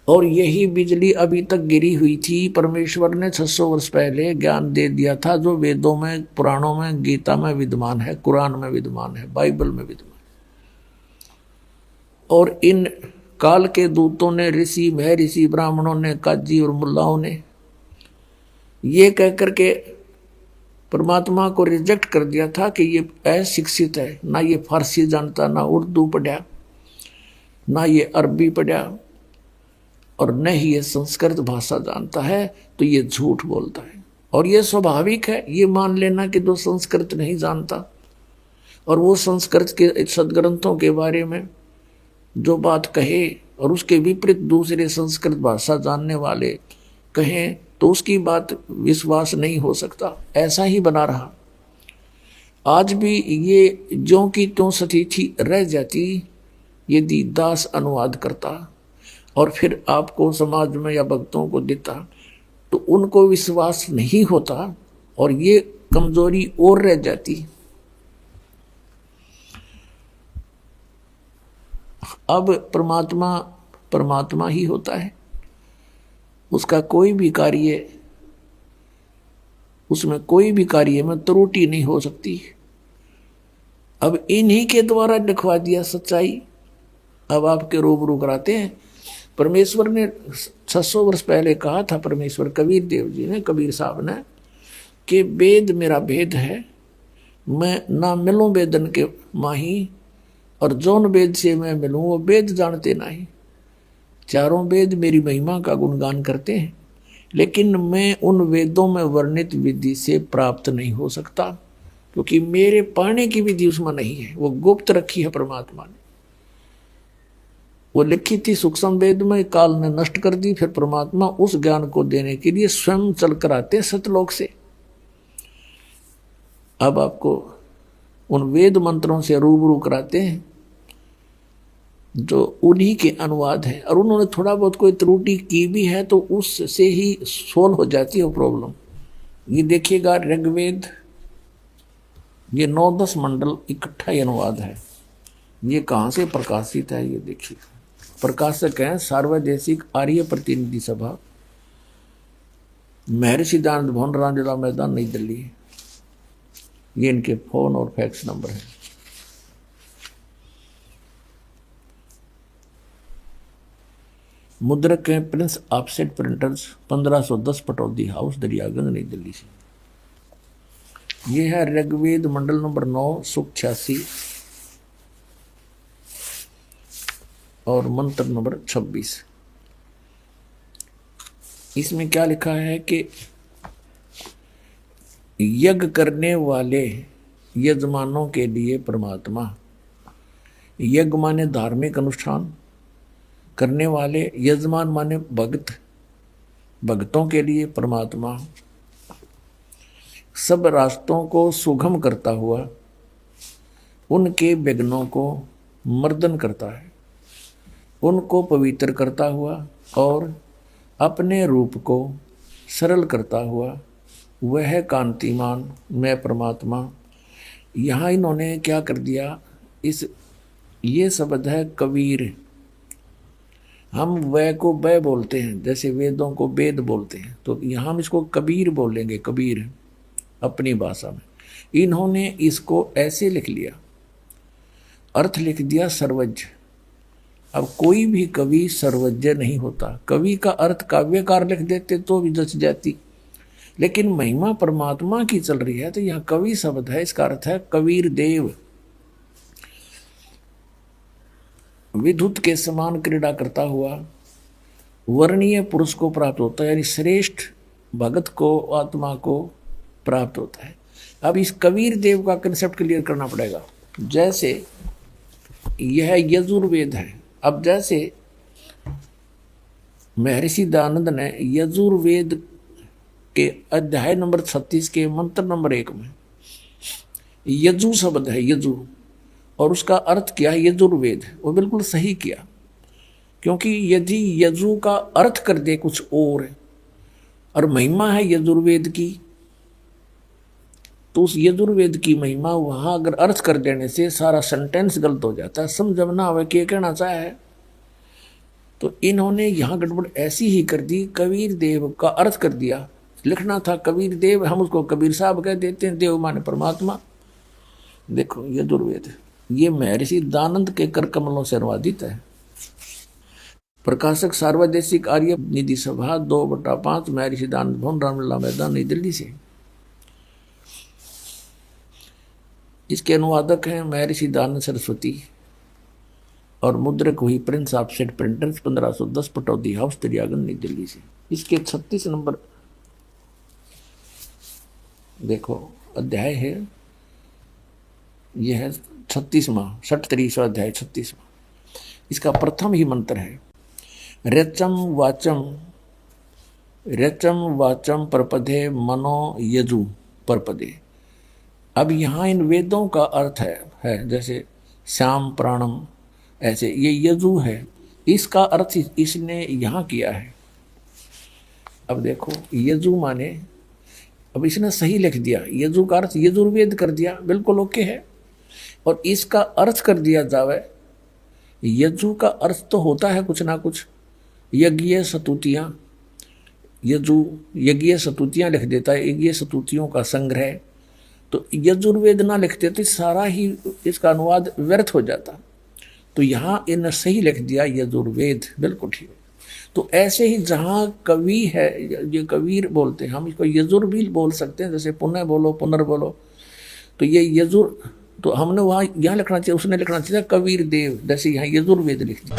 और यही बिजली अभी तक गिरी हुई थी। परमेश्वर ने 600 वर्ष पहले ज्ञान दे दिया था, जो वेदों में, पुराणों में, गीता में विद्यमान है, कुरान में विद्यमान है, बाइबल में विद्यमान है। और इन काल के दूतों ने, ऋषि महर्षि ब्राह्मणों ने, काजी और मुल्लाओं ने ये कह करके परमात्मा को रिजेक्ट कर दिया था कि ये अशिक्षित है, ना ये फारसी जानता, ना उर्दू पढ़ा, ना ये अरबी पढ़ा, और न ही ये संस्कृत भाषा जानता है, तो ये झूठ बोलता है। और ये स्वाभाविक है, ये मान लेना कि जो संस्कृत नहीं जानता और वो संस्कृत के सदग्रंथों के बारे में जो बात कहे और उसके विपरीत दूसरे संस्कृत भाषा जानने वाले कहें, तो उसकी बात विश्वास नहीं हो सकता। ऐसा ही बना रहा। आज भी ये ज्यों की त्यों स्थिति रह जाती यदि दास अनुवाद करता और फिर आपको समाज में या भक्तों को देता, तो उनको विश्वास नहीं होता और ये कमजोरी और रह जाती। अब परमात्मा परमात्मा ही होता है, उसका कोई भी कार्य, उसमें कोई भी कार्य में त्रुटि नहीं हो सकती। अब इन्हीं के द्वारा लिखवा दिया सच्चाई, अब आपके रूबरू कराते हैं। परमेश्वर ने 600 वर्ष पहले कहा था, परमेश्वर कबीर देव जी ने, कबीर साहब ने, कि वेद मेरा भेद है, मैं ना मिलूं वेदन के माही, और जौन वेद से मैं मिलूं वो वेद जानते नहीं। चारों वेद मेरी महिमा का गुणगान करते हैं, लेकिन मैं उन वेदों में वर्णित विधि से प्राप्त नहीं हो सकता, क्योंकि मेरे पाने की विधि उसमें नहीं है, वो गुप्त रखी है परमात्मा ने। वो लिखी थी सूक्ष्म वेद में, काल ने नष्ट कर दी। फिर परमात्मा उस ज्ञान को देने के लिए स्वयं चल कर आते सतलोक से। अब आपको उन वेद मंत्रों से रूबरू कराते हैं जो उन्हीं के अनुवाद है, और उन्होंने थोड़ा बहुत कोई त्रुटि की भी है तो उससे ही सोल्व हो जाती है वो प्रॉब्लम। ये देखिएगा ऋग्वेद, ये 9-10 मंडल इकट्ठा ही अनुवाद है। ये कहाँ से प्रकाशित है ये देखिए। प्रकाशक हैं सार्वदेशिक आर्य प्रतिनिधि सभा, महर्षि दयानंद भवन, रामलीला मैदान, नई दिल्ली। ये इनके फोन और फैक्स नंबर है। मुद्रक हैं Prince offset printers, 1510 Pataudi house, Daryaganj, नई दिल्ली से। ये है ऋग्वेद मंडल नंबर 9, सूक्त 86 और मंत्र नंबर 26। इसमें क्या लिखा है कि यज्ञ करने वाले यजमानों के लिए परमात्मा, यज्ञ माने धार्मिक अनुष्ठान करने वाले, यजमान माने भक्त, भक्तों के लिए परमात्मा, सब रास्तों को सुगम करता हुआ उनके विघ्नों को मर्दन करता है, उनको पवित्र करता हुआ और अपने रूप को सरल करता हुआ वह कांतिमान मैं परमात्मा। यहाँ इन्होंने क्या कर दिया, ये शब्द है कबीर। हम वह को वह बोलते हैं, जैसे वेदों को वेद बोलते हैं, तो यहाँ हम इसको कबीर बोलेंगे, कबीर अपनी भाषा में। इन्होंने इसको ऐसे लिख लिया, अर्थ लिख दिया सर्वज्ञ। अब कोई भी कवि सर्वज्ञ नहीं होता, कवि का अर्थ काव्यकार लिख देते तो भी जच जाती, लेकिन महिमा परमात्मा की चल रही है तो यहाँ कवि शब्द है, इसका अर्थ है कबीर देव। विद्युत के समान क्रीड़ा करता हुआ वर्णीय पुरुष को प्राप्त होता है, यानी श्रेष्ठ भगत को, आत्मा को प्राप्त होता है। अब इस कबीर देव का कंसेप्ट क्लियर करना पड़ेगा। जैसे यह यजुर्वेद है, अब जैसे महर्षि दयानंद ने यजुर्वेद के अध्याय नंबर 36 के मंत्र नंबर 1 में यजु शब्द है, यजु, और उसका अर्थ क्या है यजुर्वेद, वो बिल्कुल सही किया। क्योंकि यदि यजु का अर्थ कर दे कुछ और महिमा है यजुर्वेद की, तो उस यजुर्वेद की महिमा वहां अगर अर्थ कर देने से सारा सेंटेंस गलत हो जाता है, समझ ना आवे क्या कहना चाहे है। तो इन्होंने यहाँ गड़बड़ ऐसी ही कर दी, कबीर देव का अर्थ कर दिया। लिखना था कबीर देव, हम उसको कबीर साहब कह देते हैं, देव माने परमात्मा। देखो यजुर्वेद ये महर्षि दयानंद के कर कमलों से अनुवादित है। प्रकाशक सार्वदेशिक आर्य निधि सभा 2/5 महर्षि दयानंद भवन, रामलीला मैदान, नई दिल्ली से। इसके अनुवादक हैं महर्षि दयानंद सरस्वती और मुद्रक हुई Prince of set printers 1510 Pataudi house Daryaganj नई दिल्ली से। इसके 36 नंबर देखो अध्याय है, यह है 36वां 37वां अध्याय 36वां। इसका प्रथम ही मंत्र है रचम वाचम परपदे मनो यजु परपदे। अब यहाँ इन वेदों का अर्थ है जैसे श्याम प्राणम, ऐसे ये यजु है, इसका अर्थ इसने यहाँ किया है। अब देखो यजु माने, अब इसने सही लिख दिया, यजु का अर्थ यजुर्वेद कर दिया, बिल्कुल ओके है। और इसका अर्थ कर दिया जावे, यजु का अर्थ तो होता है कुछ ना कुछ, यज्ञ स्तुतियाँ, यजु यज्ञ स्तुतियाँ लिख देता है, यज्ञ स्तुतियों का संग्रह। तो यजुर्वेद ना लिखते तो सारा ही इसका अनुवाद व्यर्थ हो जाता। तो यहाँ इन्हें सही लिख दिया यजुर्वेद, बिल्कुल ठीक। तो ऐसे ही जहाँ कवि है, ये कबीर बोलते हैं, हम इसको यजुर भी बोल सकते हैं, जैसे पुनः बोलो पुनर्बोलो। तो ये यजुर, तो हमने वहाँ यहाँ लिखना चाहिए, उसने लिखना चाहिए कबीर देव, जैसे यहाँ यजुर्वेद लिख दिया।